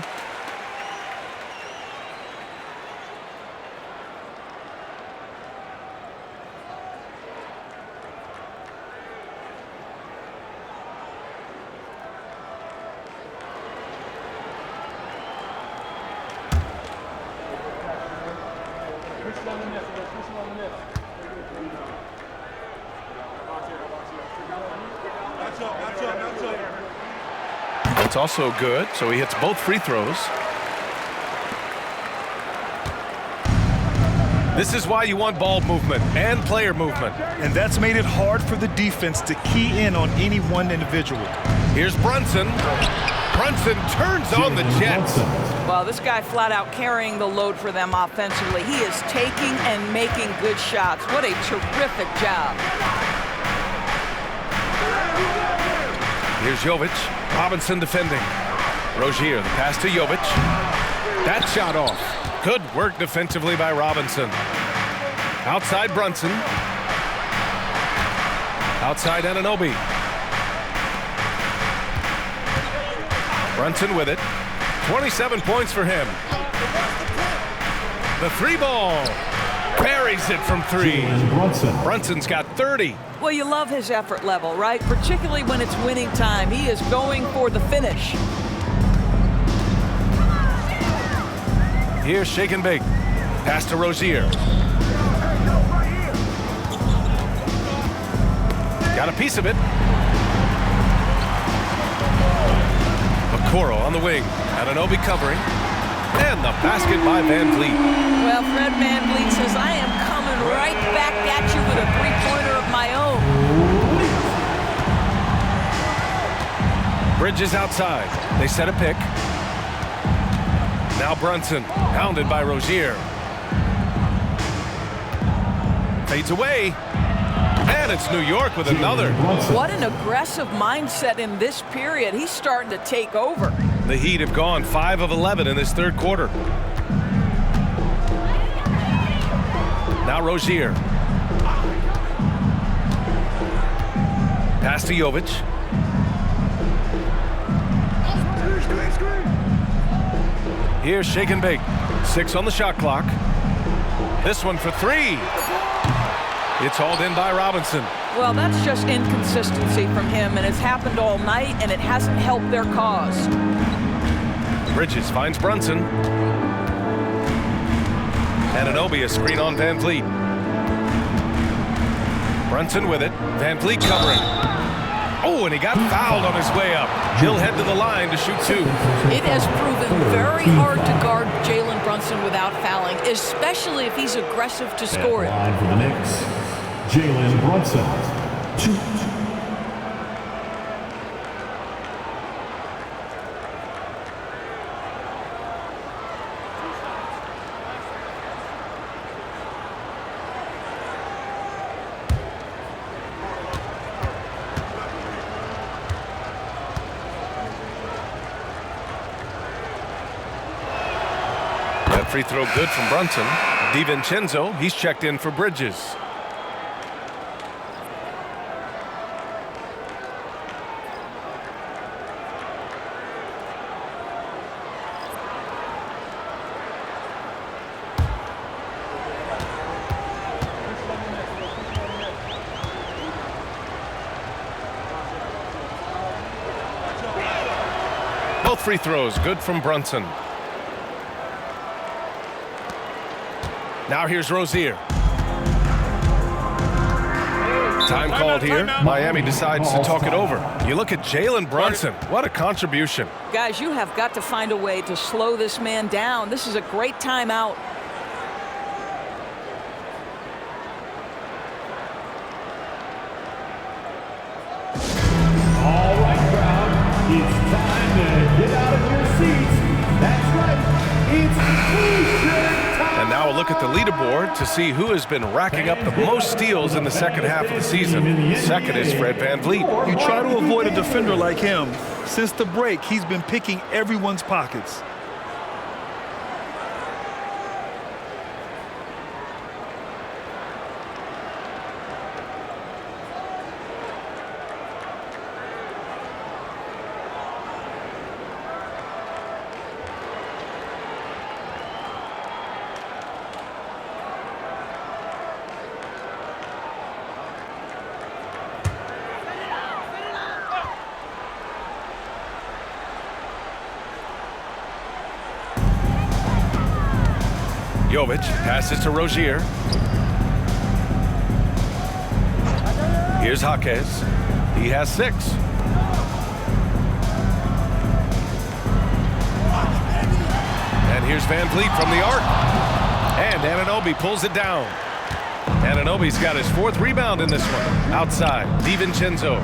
It's also good, so he hits both free throws. This is why you want ball movement and player movement. And that's made it hard for the defense to key in on any one individual. Here's Brunson. Brunson turns on the Jets. Well, this guy flat out carrying the load for them offensively. He is taking and making good shots. What a terrific job. Here's Jovic. Robinson defending. Rozier, the pass to Jovic. That shot off. Good work defensively by Robinson. Outside Brunson. Outside Anunoby. Brunson with it. 27 points for him. The three ball. Buries it from three. Brunson's got 30. Well, you love his effort level, right? Particularly when it's winning time. He is going for the finish. Here's Shake and Bake. Pass to Rozier. Got a piece of it. Okoro on the wing. Anunoby covering. And the basket by Van Vliet. Well, Fred Van Vliet says, I am coming right back at you with a three-pointer of my own. Bridges outside. They set a pick. Now Brunson, pounded by Rozier. Fades away. And it's New York with another. What an aggressive mindset in this period. He's starting to take over. The Heat have gone 5 of 11 in this third quarter. Now Rozier. Pass to Jovic. Here's shake and bake. 6 on the shot clock. This one for 3. It's hauled in by Robinson. Well, that's just inconsistency from him, and it's happened all night, and it hasn't helped their cause. Bridges finds Brunson. Anunoby, a screen on Van Vliet. Brunson with it. Van Vliet covering. Oh, and he got fouled on his way up. He'll head to the line to shoot 2. It has proven very hard to guard Jalen Brunson without fouling, especially if he's aggressive to score it. Line for the Knicks, Jalen Brunson. 2. That free throw good from Brunson. DiVincenzo, he's checked in for Bridges. Both free throws good from Brunson. Now here's Rozier. Time called here. Miami decides to talk it over. You look at Jalen Brunson. What a contribution. Guys, you have got to find a way to slow this man down. This is a great timeout. All right, crowd. It's time to get out of your seats. That's right. It's T-shirt time. And now a look at the leaderboard to see who has been racking up the most steals in the second half of the season. Second is Fred Van Vliet. You try to avoid a defender like him. Since the break, he's been picking everyone's pockets. Jovic passes to Rozier. Here's Jaquez. He has 6. And here's Van Vliet from the arc. And Anunoby pulls it down. Anunoby's got his 4th rebound in this one. Outside, DiVincenzo.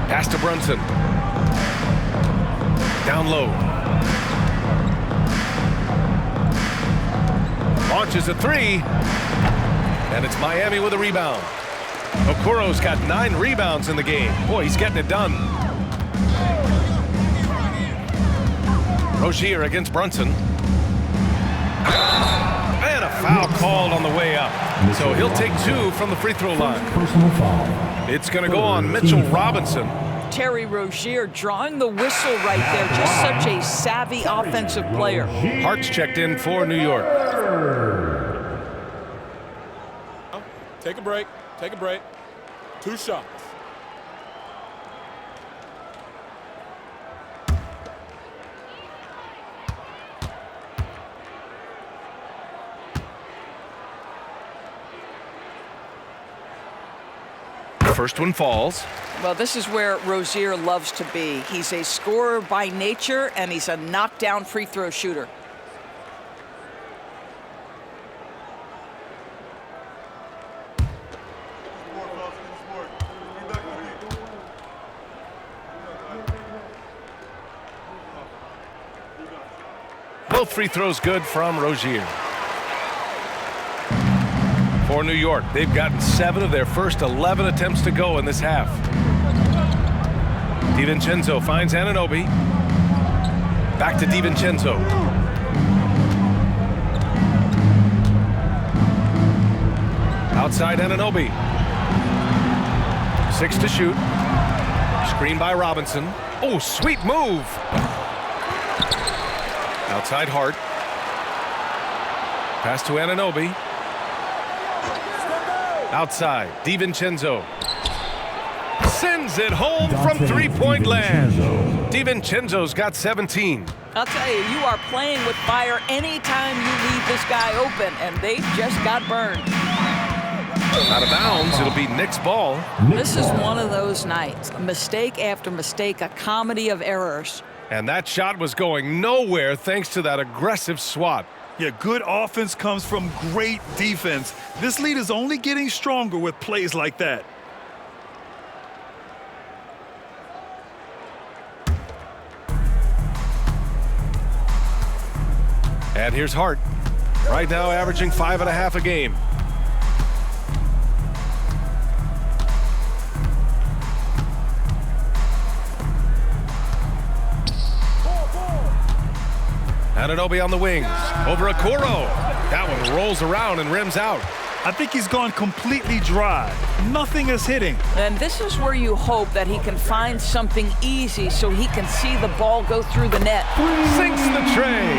Pass to Brunson. Down low. Launches a 3. And it's Miami with a rebound. Okoro's got 9 rebounds in the game. Boy, he's getting it done. Rozier against Brunson. And a foul called on the way up. So he'll take 2 from the free throw line. Personal foul. It's going to go on Mitchell Robinson. Terry Rozier drawing the whistle right there. Just such a savvy offensive player. Hart's checked in for New York. Take a break. Take a break. 2 shots. First one falls. Well, this is where Rozier loves to be. He's a scorer by nature, and he's a knockdown free throw shooter. Both free throws good from Rozier. For New York, they've gotten 7 of their first 11 attempts to go in this half. DiVincenzo finds Anunoby. Back to DiVincenzo. Outside Anunoby. 6 to shoot. Screen by Robinson. Oh, sweet move. Outside Hart. Pass to Anunoby. Outside, DiVincenzo. Sends it home from three-point land. DiVincenzo's got 17. I'll tell you, you are playing with fire anytime you leave this guy open, and they just got burned. Out of bounds, it'll be Knicks ball. This is one of those nights. Mistake after mistake, a comedy of errors. And that shot was going nowhere thanks to that aggressive swat. Yeah, good offense comes from great defense. This lead is only getting stronger with plays like that. And here's Hart. Right now averaging 5.5 a game. Anunoby on the wings. Over Okoro. That one rolls around and rims out. I think he's gone completely dry. Nothing is hitting. And this is where you hope that he can find something easy so he can see the ball go through the net. Sinks the tray.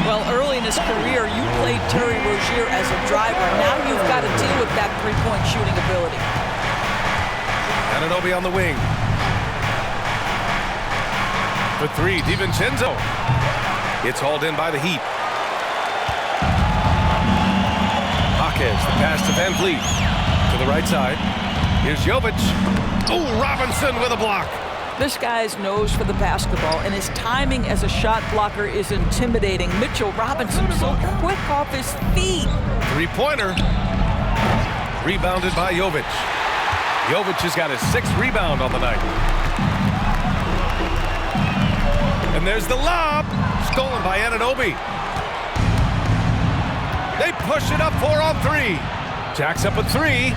Well, early in his career, you played Terry Rozier as a driver. Now you've got to deal with that three-point shooting ability. Anunoby on the wing. For 3, DiVincenzo. It's hauled in by the Heat. Hawkins, the pass to Van Vliet. To the right side. Here's Jovic. Oh, Robinson with a block. This guy's nose for the basketball, and his timing as a shot blocker is intimidating. Mitchell Robinson so quick off his feet. Three-pointer. Rebounded by Jovic. Jovic has got his 6th rebound on the night. And there's the lob. Stolen by Anunoby. They push it up 4 on 3. Jacks up a 3.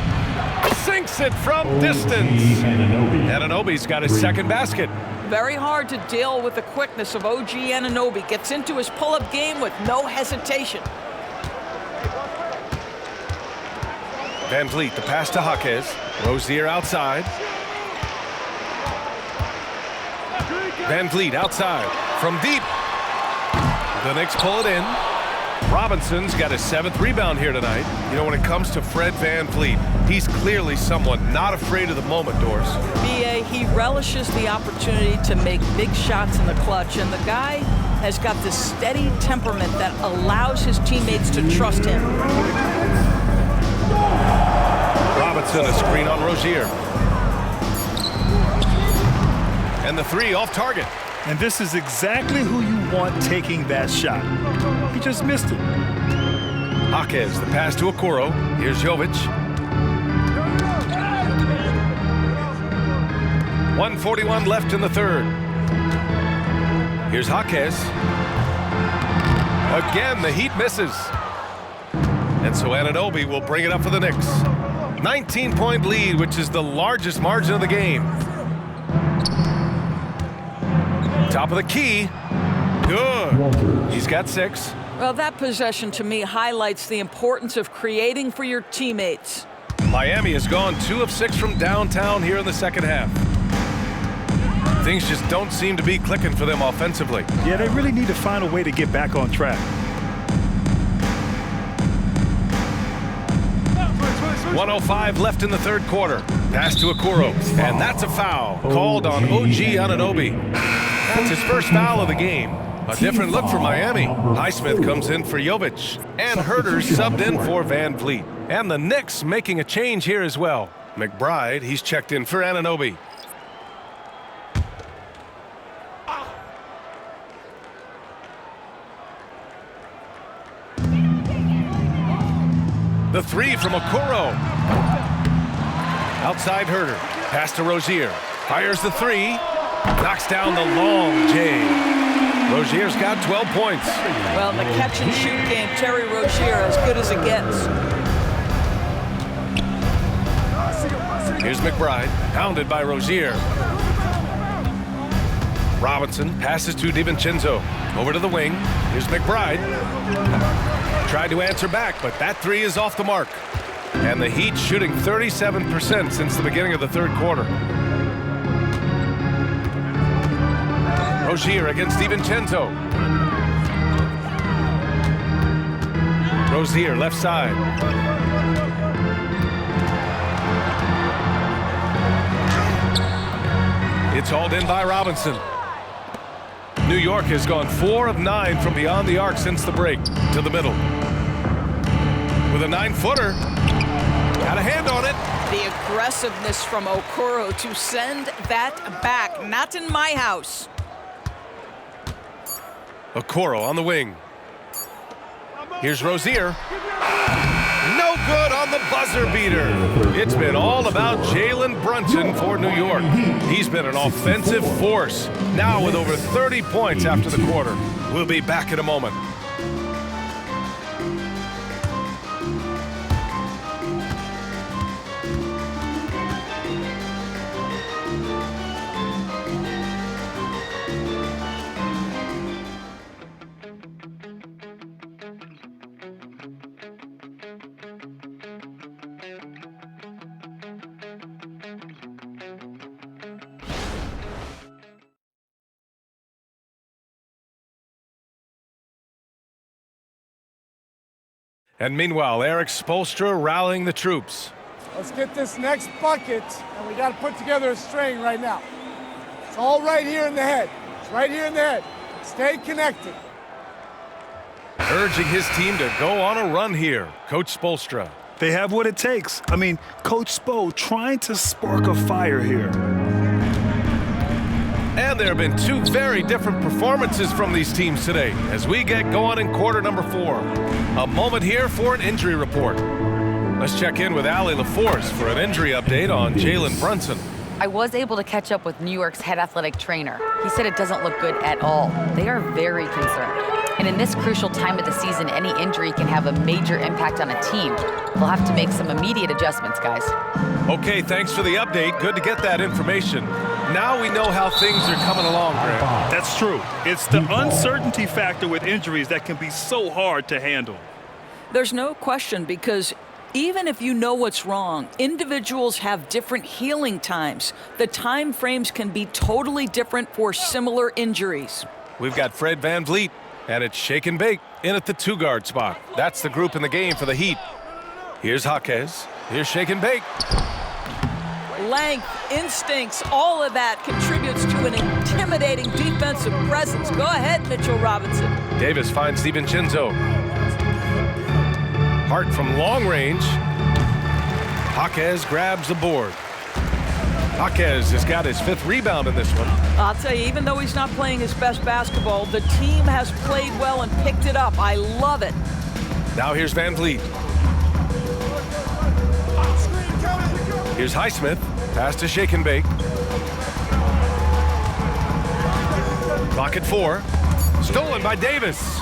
Sinks it from distance. Anunoby's got his 2nd basket. Very hard to deal with the quickness of OG Anunoby. Gets into his pull-up game with no hesitation. Van Vliet, the pass to Hawkins. Rozier outside. Van Vliet outside from deep. The Knicks pull it in. Robinson's got his 7th rebound here tonight. You know, when it comes to Fred Van Vliet, he's clearly someone not afraid of the moment, Doris. B.A., he relishes the opportunity to make big shots in the clutch, and the guy has got this steady temperament that allows his teammates to trust him. Robinson, a screen on Rozier. And the 3 off target. And this is exactly who you want taking that shot. He just missed it. Hawkins, the pass to Okoro. Here's Jovic. 1:41 left in the 3rd. Here's Hawkins. Again, the Heat misses. And so Anunoby will bring it up for the Knicks. 19-point lead, which is the largest margin of the game. Top of the key. Good. He's got 6. Well, that possession to me highlights the importance of creating for your teammates. Miami has gone 2 of 6 from downtown here in the 2nd half. Things just don't seem to be clicking for them offensively. Yeah, they really need to find a way to get back on track. 1:05 left in the 3rd quarter. Pass to Okoro, and that's a foul called on OG Anunoby. That's his 1st foul of the game. A different look for Miami. Highsmith comes in for Jovic, and Herter's subbed in for Van Vliet. And the Knicks making a change here as well. McBride, he's checked in for Anunoby. The 3 from Okoro. Outside Herter. Pass to Rozier. Fires the 3. Knocks down the long J. Rozier's got 12 points. Well, the catch-and-shoot game, Terry Rozier, as good as it gets. Here's McBride, pounded by Rozier. Robinson passes to DiVincenzo. Over to the wing. Here's McBride. Tried to answer back, but that 3 is off the mark. And the Heat shooting 37% since the beginning of the third quarter. Rozier against DiVincenzo. Rozier, left side. It's hauled in by Robinson. New York has gone 4 of 9 from beyond the arc since the break to the middle. With a 9-footer. Got a hand on it. The aggressiveness from Okoro to send that back. Not in my house. Okoro on the wing. Here's Rozier. No good on the buzzer beater. It's been all about Jalen Brunson for New York. He's been an offensive force, now with over 30 points after the quarter. We'll be back in a moment. And meanwhile, Eric Spoelstra rallying the troops. Let's get this next bucket, and we got to put together a string right now. It's all right here in the head. It's right here in the head. Stay connected. Urging his team to go on a run here, Coach Spoelstra. They have what it takes. I mean, Coach Spo trying to spark a fire here. And there have been 2 very different performances from these teams today as we get going in quarter number 4. A moment here for an injury report. Let's check in with Allie LaForce for an injury update on Jalen Brunson. I was able to catch up with New York's head athletic trainer. He said it doesn't look good at all. They are very concerned. And in this crucial time of the season, any injury can have a major impact on a team. They'll have to make some immediate adjustments, guys. Okay, thanks for the update. Good to get that information. Now we know how things are coming along, Grant. That's true. It's the uncertainty factor with injuries that can be so hard to handle. There's no question, because even if you know what's wrong, individuals have different healing times. The time frames can be totally different for similar injuries. We've got Fred VanVleet, and it's shake and bake in at the 2-guard spot. That's the group in the game for the Heat. Here's Jaquez. Here's shake and bake. Length, instincts, all of that contributes to an intimidating defensive presence. Go ahead, Mitchell Robinson. Davis finds DiVincenzo. Hart from long range. Jaquez grabs the board. Jaquez has got his 5th rebound in this one. I'll tell you, even though he's not playing his best basketball, the team has played well and picked it up. I love it. Now here's VanVleet. Here's Highsmith. Pass to shake and bake. Clock at 4. Stolen by Davis.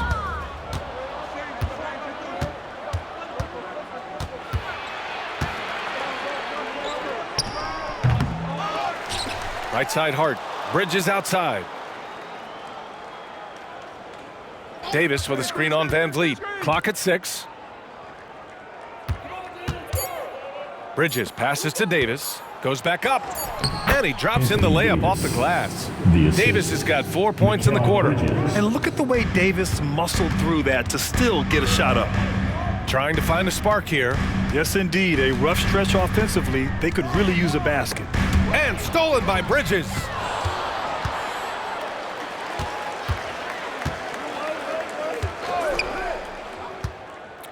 Right side Hart. Bridges outside. Davis with a screen on VanVleet. Clock at 6. Bridges passes to Davis. Goes back up. And he drops in the layup off the glass. Davis has got 4 points in the quarter. And look at the way Davis muscled through that to still get a shot up. Trying to find a spark here. Yes, indeed. A rough stretch offensively. They could really use a basket. And stolen by Bridges.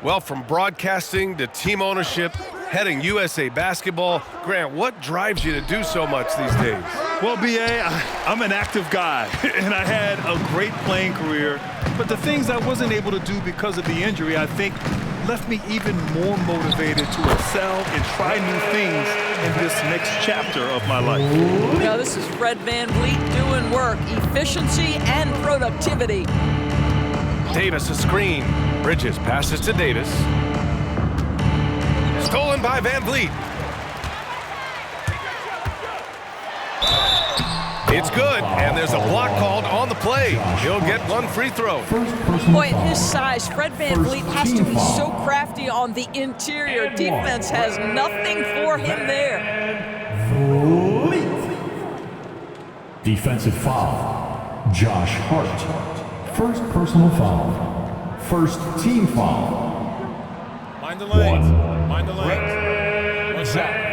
Well, from broadcasting to team ownership, heading USA Basketball, Grant, what drives you to do so much these days? Well, B.A., I'm an active guy, and I had a great playing career. But the things I wasn't able to do because of the injury, I think, left me even more motivated to excel and try new things in this next chapter of my life. Now, this is Fred VanVleet doing work, efficiency and productivity. Davis a screen. Bridges passes to Davis. Stolen by VanVleet. It's good, and there's a block called on the play. He'll get one free throw. Boy, at his size, Fred VanVleet has to be so crafty on the interior. Defense has nothing for him there. Defensive foul, Josh Hart. First personal foul. First team foul. Mind the lanes. Mind the lanes. One shot.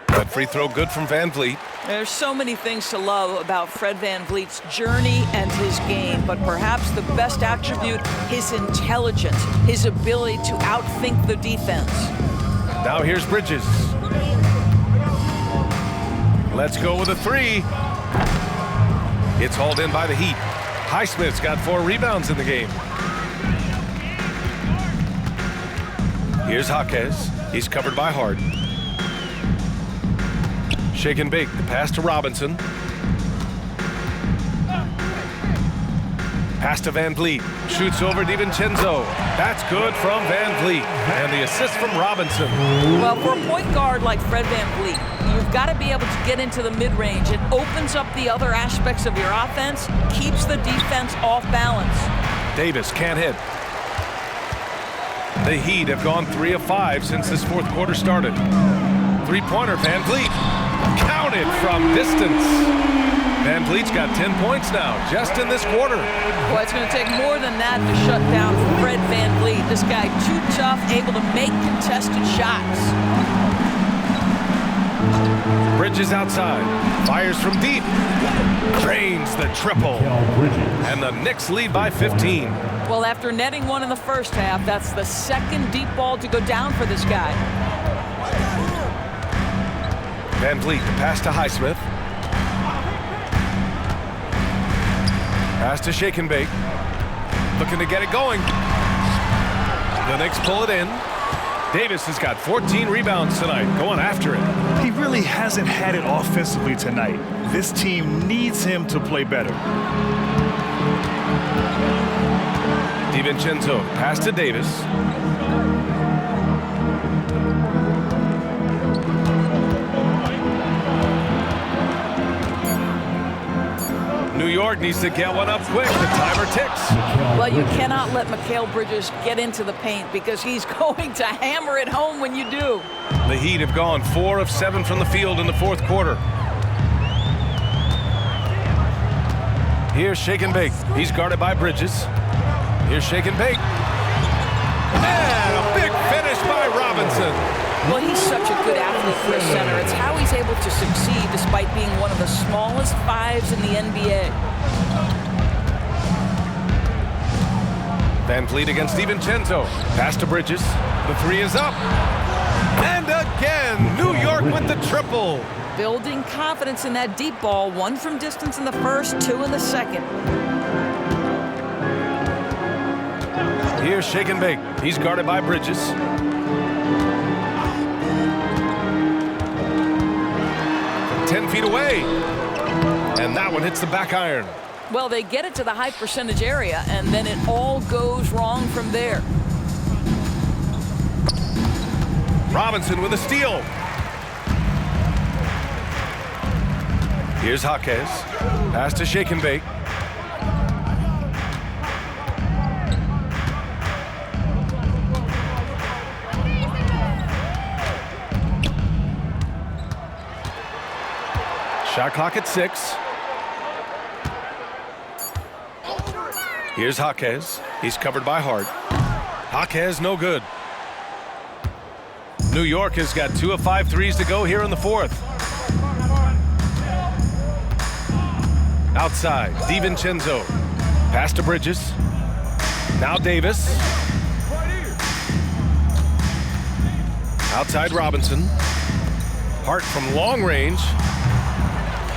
That free throw good from VanVleet. There's so many things to love about Fred VanVleet's journey and his game, but perhaps the best attribute, his intelligence, his ability to outthink the defense. Now here's Bridges. Let's go with a three. It's hauled in by the Heat. Highsmith's got 4 rebounds in the game. Here's Jaquez. He's covered by Hart. Shake and bake, the pass to Robinson. Pass to VanVleet. Shoots over DiVincenzo. That's good from VanVleet. And the assist from Robinson. Well, for a point guard like Fred VanVleet, you've got to be able to get into the mid-range. It opens up the other aspects of your offense, keeps the defense off balance. Davis can't hit. The Heat have gone 3 of 5 since this fourth quarter started. Three-pointer, VanVleet. Counted from distance. VanVleet's got 10 points now, just in this quarter. Well, it's going to take more than that to shut down Fred VanVleet. This guy too tough, able to make contested shots. Bridges outside, fires from deep, drains the triple, and the Knicks lead by 15. Well, after netting one in the first half, that's the second deep ball to go down for this guy. VanVleet, the pass to Highsmith. Pass to Shake and Bake. Looking to get it going. The Knicks pull it in. Davis has got 14 rebounds tonight, going after it. He really hasn't had it offensively tonight. This team needs him to play better. DiVincenzo, pass to Davis. New York needs to get one up quick. The timer ticks. Well, you cannot let Mikal Bridges get into the paint because he's going to hammer it home when you do. The Heat have gone 4 of 7 from the field in the fourth quarter. Here's Shake and Bake. He's guarded by Bridges. Here's Shake and Bake. And a big finish by Robinson. Well, he's such a good athlete for a center. It's how he's able to succeed despite being one of the smallest 5s in the NBA. VanVleet against DiVincenzo. Pass to Bridges. The 3 is up. And again, New York with the triple. Building confidence in that deep ball. 1 from distance in the first, 2 in the second. Here's Shake and Bake. He's guarded by Bridges. From 10 feet away. And that one hits the back iron. Well, they get it to the high percentage area, and then it all goes wrong from there. Robinson with a steal. Here's Jaquez. Pass to Shake and Bake. Shot clock at 6. Here's Jaquez. He's covered by Hart. Jaquez no good. New York has got 2 of 5 threes to go here in the fourth. Outside, DiVincenzo. Pass to Bridges. Now Davis. Outside Robinson. Hart from long range.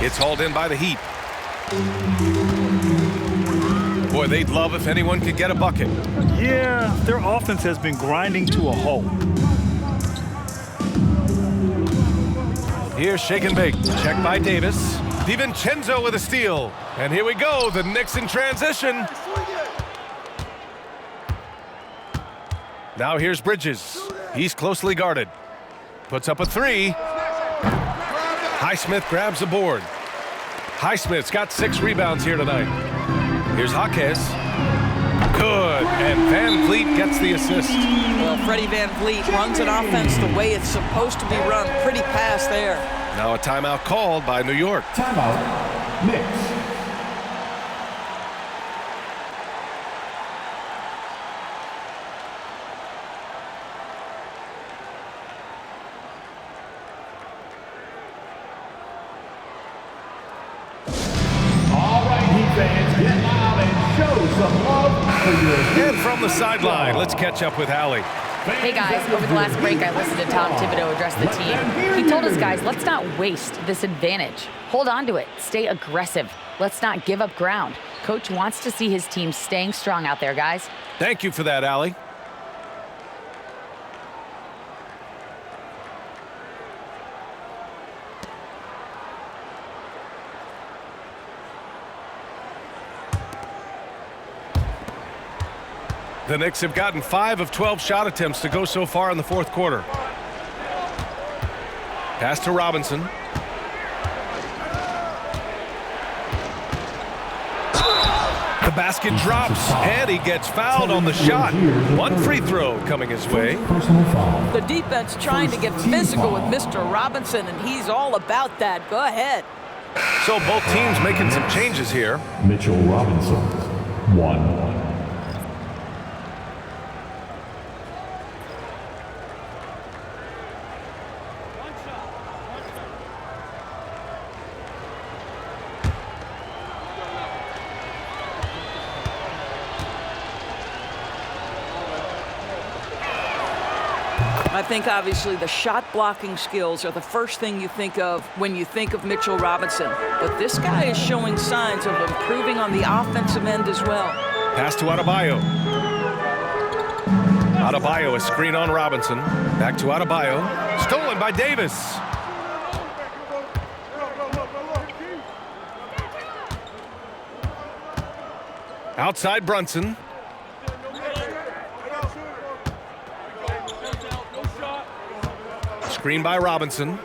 It's hauled in by the Heat. Boy, they'd love if anyone could get a bucket. Yeah, their offense has been grinding to a halt. Here's Shake and Bake. Check by Davis. DiVincenzo with a steal. And here we go, the Knicks in transition. Now here's Bridges. He's closely guarded. Puts up a three. Highsmith grabs the board. Highsmith's got 6 rebounds here tonight. Here's Jaquez. Good, and Van Vliet gets the assist. Well, Freddie Van Vliet runs an offense the way it's supposed to be run. Pretty pass there. Now a timeout called by New York. Timeout, Knicks. Fans, get loud and show some love for your... And from the sideline, let's catch up with Allie. Hey guys, over the last break I listened to Tom Thibodeau address the team. He told us guys, let's not waste this advantage. Hold on to it. Stay aggressive. Let's not give up ground. Coach wants to see his team staying strong out there, guys. Thank you for that, Allie. The Knicks have gotten 5 of 12 shot attempts to go so far in the fourth quarter. Pass to Robinson. The basket drops, and he gets fouled on the shot. 1 free throw coming his way. The defense trying to get physical with Mr. Robinson, and he's all about that. Go ahead. So both teams making some changes here. Mitchell Robinson, 1. I think obviously the shot blocking skills are the first thing you think of when you think of Mitchell Robinson. But this guy is showing signs of improving on the offensive end as well. Pass to Adebayo. Adebayo, a screen on Robinson. Back to Adebayo. Stolen by Davis. Outside Brunson. Screen by Robinson.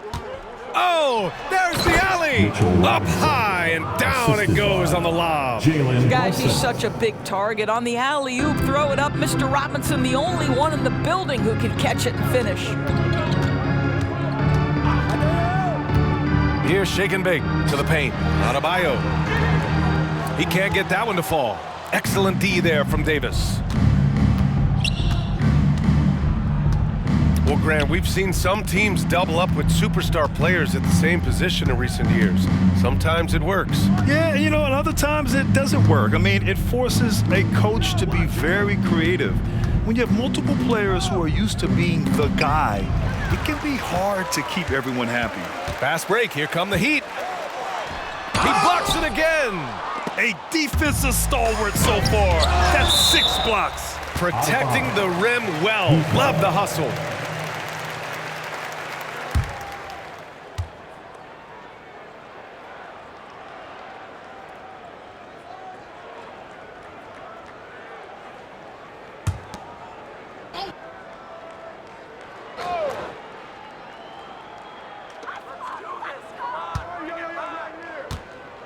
Oh, there's the alley. Up high and down it goes on the lob. Guys, he's such a big target. On the alley-oop, throw it up. Mr. Robinson, the only one in the building who can catch it and finish. Here's shake and bake to the paint. Adebayo. He can't get that one to fall. Excellent D there from Davis. Well, Grant, we've seen some teams double up with superstar players at the same position in recent years. Sometimes it works. Yeah, you know, and other times it doesn't work. I mean, it forces a coach to be very creative. When you have multiple players who are used to being the guy, it can be hard to keep everyone happy. Fast break. Here come the Heat. He blocks it again. A defensive stalwart so far. That's 6 blocks. Protecting the rim well. Love the hustle.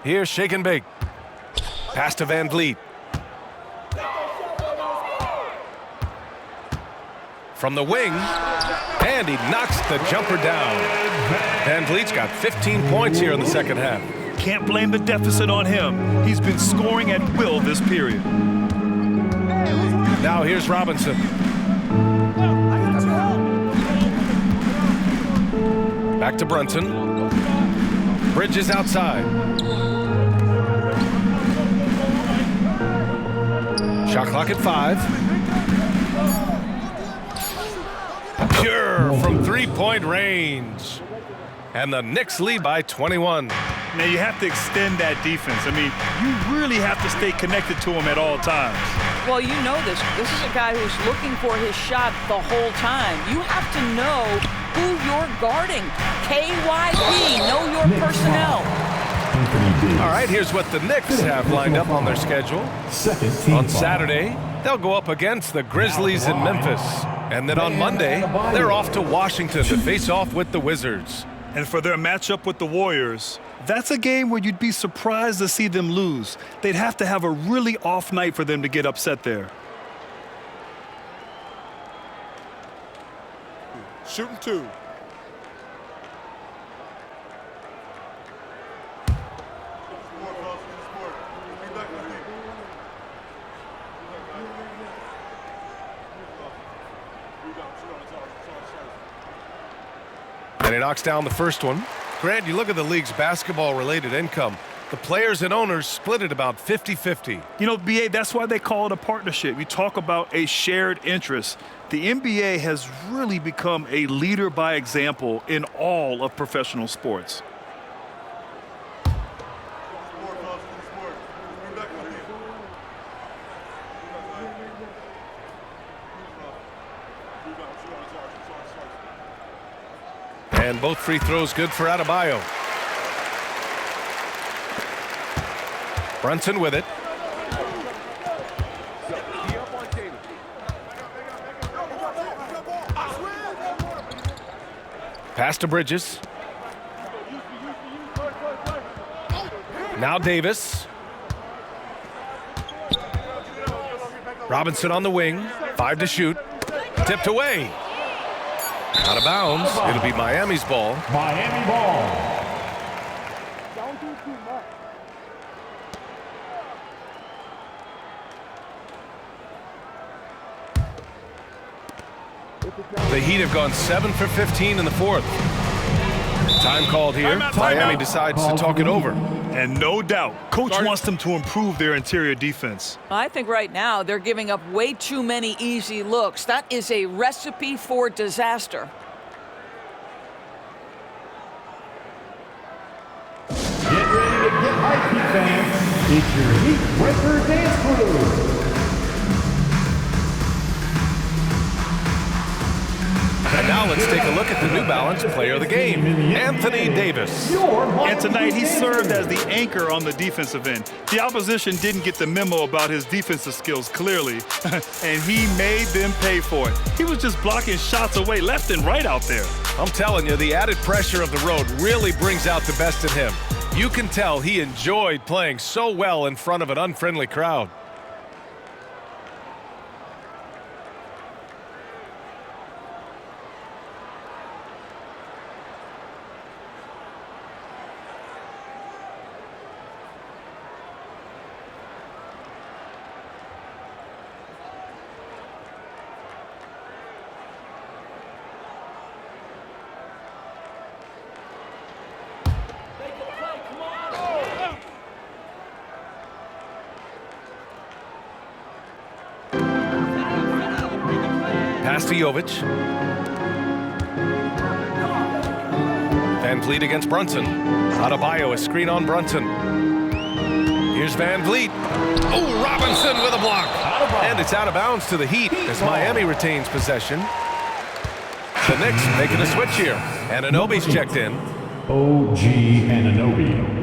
Here's shake and bake. Pass to Van Vliet. From the wing, and he knocks the jumper down. Van Vliet's got 15 points here in the second half. Can't blame the deficit on him. He's been scoring at will this period. Now here's Robinson. Back to Brunson. Bridges outside. Shot clock at 5. Pure from three-point range. And the Knicks lead by 21. Now you have to extend that defense. I mean, you really have to stay connected to him at all times. Well, you know this. This is a guy who's looking for his shot the whole time. You have to know who you're guarding. KYP, know your personnel. All right, here's what the Knicks have lined up on their schedule. On Saturday, they'll go up against the Grizzlies in Memphis. And then on Monday, they're off to Washington to face off with the Wizards. And for their matchup with the Warriors, that's a game where you'd be surprised to see them lose. They'd have to have a really off night for them to get upset there. Shooting 2. And he knocks down the first one. Grant, you look at the league's basketball-related income. The players and owners split it about 50-50. You know, BA, that's why they call it a partnership. You talk about a shared interest. The NBA has really become a leader by example in all of professional sports. And both free throws good for Adebayo. Brunson with it. Pass to Bridges. Now Davis. Robinson on the wing. 5 to shoot. Tipped away. Out of bounds. It'll be Miami's ball. Miami ball. Don't do too much. The Heat have gone 7 for 15 in the fourth. Time called here. Miami decides to talk it over. And no doubt, coach wants them to improve their interior defense. I think right now they're giving up way too many easy looks. That is a recipe for disaster. Get ready to get hyped, fans. It's your Heat Breaker Dance Crew. And now let's take a look at the New Balance player of the game, Anthony Davis. And tonight he served as the anchor on the defensive end. The opposition didn't get the memo about his defensive skills clearly, and he made them pay for it. He was just blocking shots away left and right out there. I'm telling you, the added pressure of the road really brings out the best in him. You can tell he enjoyed playing so well in front of an unfriendly crowd. Pass to Jovic. Van Vliet against Brunson. Adebayo, a screen on Brunson. Here's Van Vliet. Oh, Robinson with a block. And it's out of bounds to the Heat as Miami retains possession. The Knicks making a switch here. Anunoby's checked in. OG Anunoby.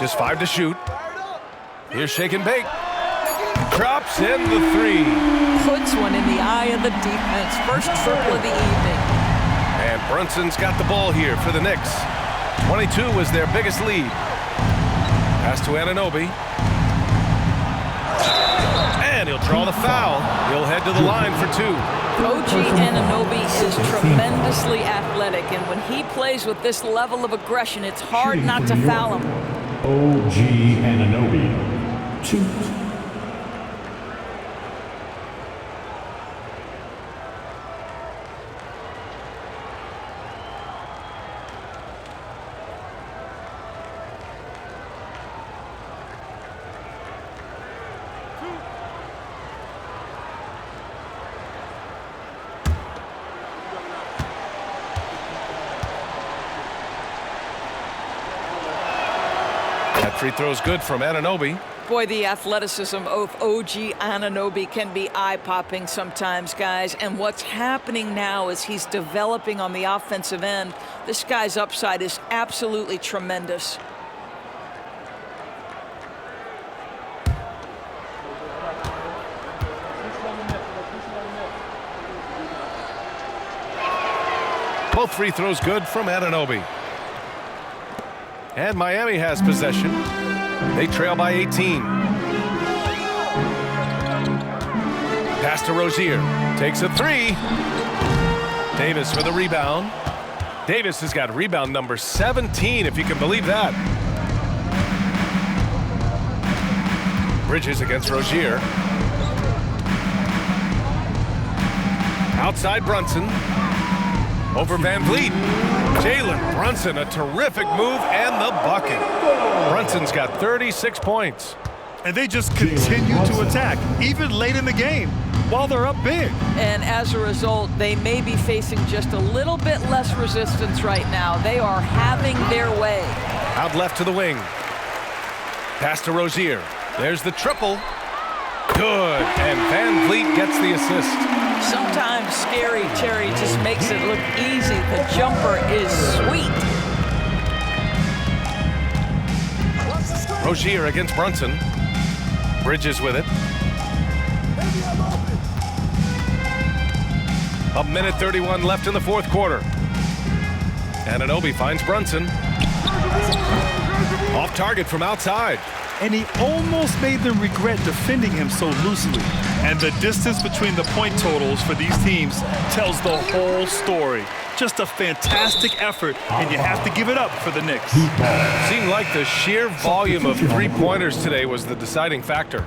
Just 5 to shoot. Here's shake and bake. Drops in the 3. Puts one in the eye of the defense. First triple of the evening. And Brunson's got the ball here for the Knicks. 22 was their biggest lead. Pass to Anunoby. And he'll draw the foul. He'll head to the line for 2. OG Anunoby is tremendously athletic, and when he plays with this level of aggression, it's hard not to foul him. OG Anunoby. 2. That free throw's good from Anunoby. Boy, the athleticism of OG Anunoby can be eye-popping sometimes, guys. And what's happening now is he's developing on the offensive end. This guy's upside is absolutely tremendous. Both free throws good from Anunoby. And Miami has possession. They trail by 18. Pass to Rozier. Takes a three. Davis for the rebound. Davis has got rebound number 17, if you can believe that. Bridges against Rozier. Outside Brunson. Over Van Vliet. Jalen Brunson, a terrific move and the bucket. Brunson's got 36 points. And they just continue to attack, even late in the game, while they're up big. And as a result, they may be facing just a little bit less resistance right now. They are having their way. Out left to the wing. Pass to Rozier. There's the triple. Good. And Van Vliet gets the assist. Sometimes Scary Terry just makes it look easy. The jumper is sweet. Rozier against Brunson. Bridges with it. A minute 31 left in the fourth quarter. Anunoby finds Brunson. Off target from outside. And he almost made them regret defending him so loosely. And the distance between the point totals for these teams tells the whole story. Just a fantastic effort, and you have to give it up for the Knicks. Seemed like the sheer volume of three-pointers today was the deciding factor.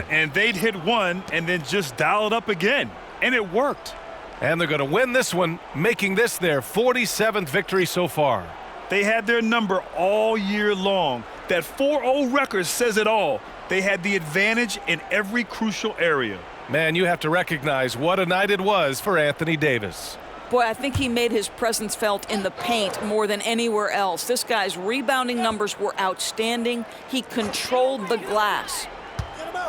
And they'd hit one and then just dial it up again. And it worked. And they're going to win this one, making this their 47th victory so far. They had their number all year long. That 4-0 record says it all. They had the advantage in every crucial area. Man, you have to recognize what a night it was for Anthony Davis. Boy, I think he made his presence felt in the paint more than anywhere else. This guy's rebounding numbers were outstanding. He controlled the glass.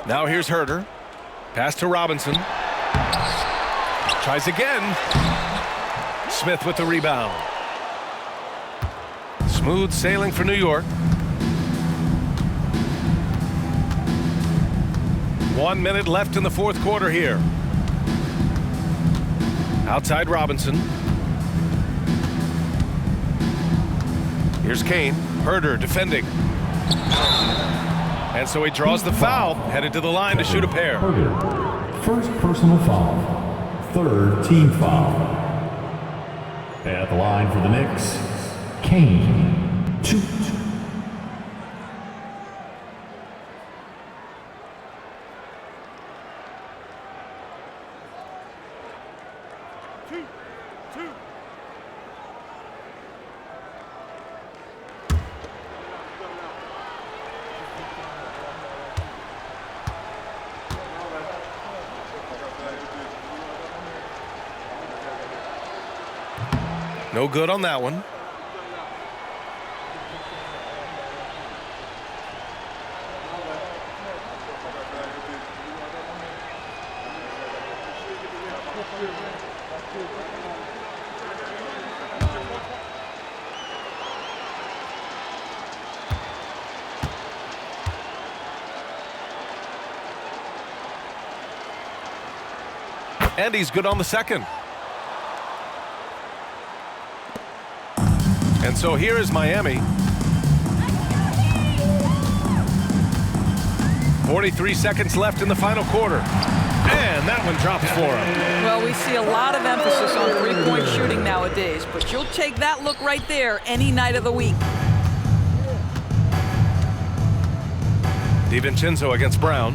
Now here's Herter. Pass to Robinson. Tries again. Smith with the rebound. Smooth sailing for New York. 1 minute left in the fourth quarter here. Outside Robinson. Here's Kane. Herter defending. And so he draws the foul, headed to the line to shoot a pair. Herter, first personal foul, third team foul. At the line for the Knicks, Kane, 2. No good on that one. And he's good on the second. And so here is Miami. 43 seconds left in the final quarter. And that one drops for him. Well, we see a lot of emphasis on three-point shooting nowadays, but you'll take that look right there any night of the week. DiVincenzo against Brown.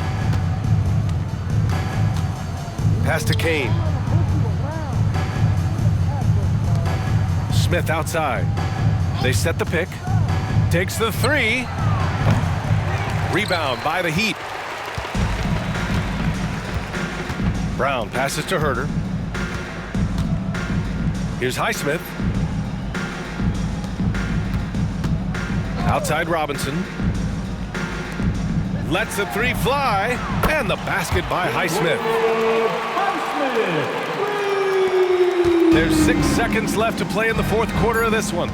Pass to Kane. Smith outside. They set the pick. Takes the three. Rebound by the Heat. Brown passes to Herter. Here's Highsmith. Outside Robinson. Lets the three fly. And the basket by Highsmith. There's 6 seconds left to play in the fourth quarter of this one.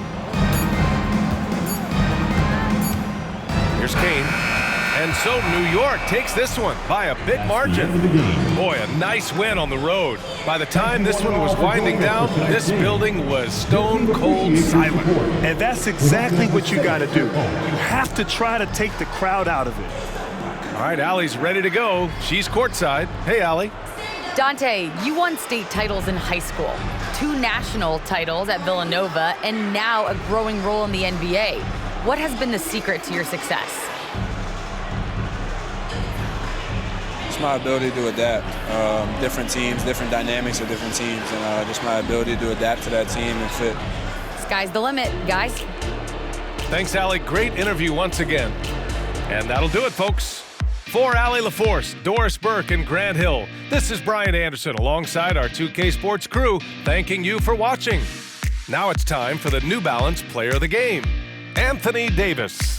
Here's Kane. And so New York takes this one by a big margin. Boy, a nice win on the road. By the time this one was winding down, this building was stone cold silent. And that's exactly what you got to do. You have to try to take the crowd out of it. All right, Allie's ready to go. She's courtside. Hey, Allie. Dante, you won state titles in high school, 2 national titles at Villanova, and now a growing role in the NBA. What has been the secret to your success? It's my ability to adapt. Different teams, different dynamics of different teams, and just my ability to adapt to that team and fit. Sky's the limit, guys. Thanks, Allie. Great interview once again. And that'll do it, folks. For Allie LaForce, Doris Burke, and Grant Hill, this is Brian Anderson alongside our 2K Sports crew, thanking you for watching. Now it's time for the New Balance Player of the Game, Anthony Davis.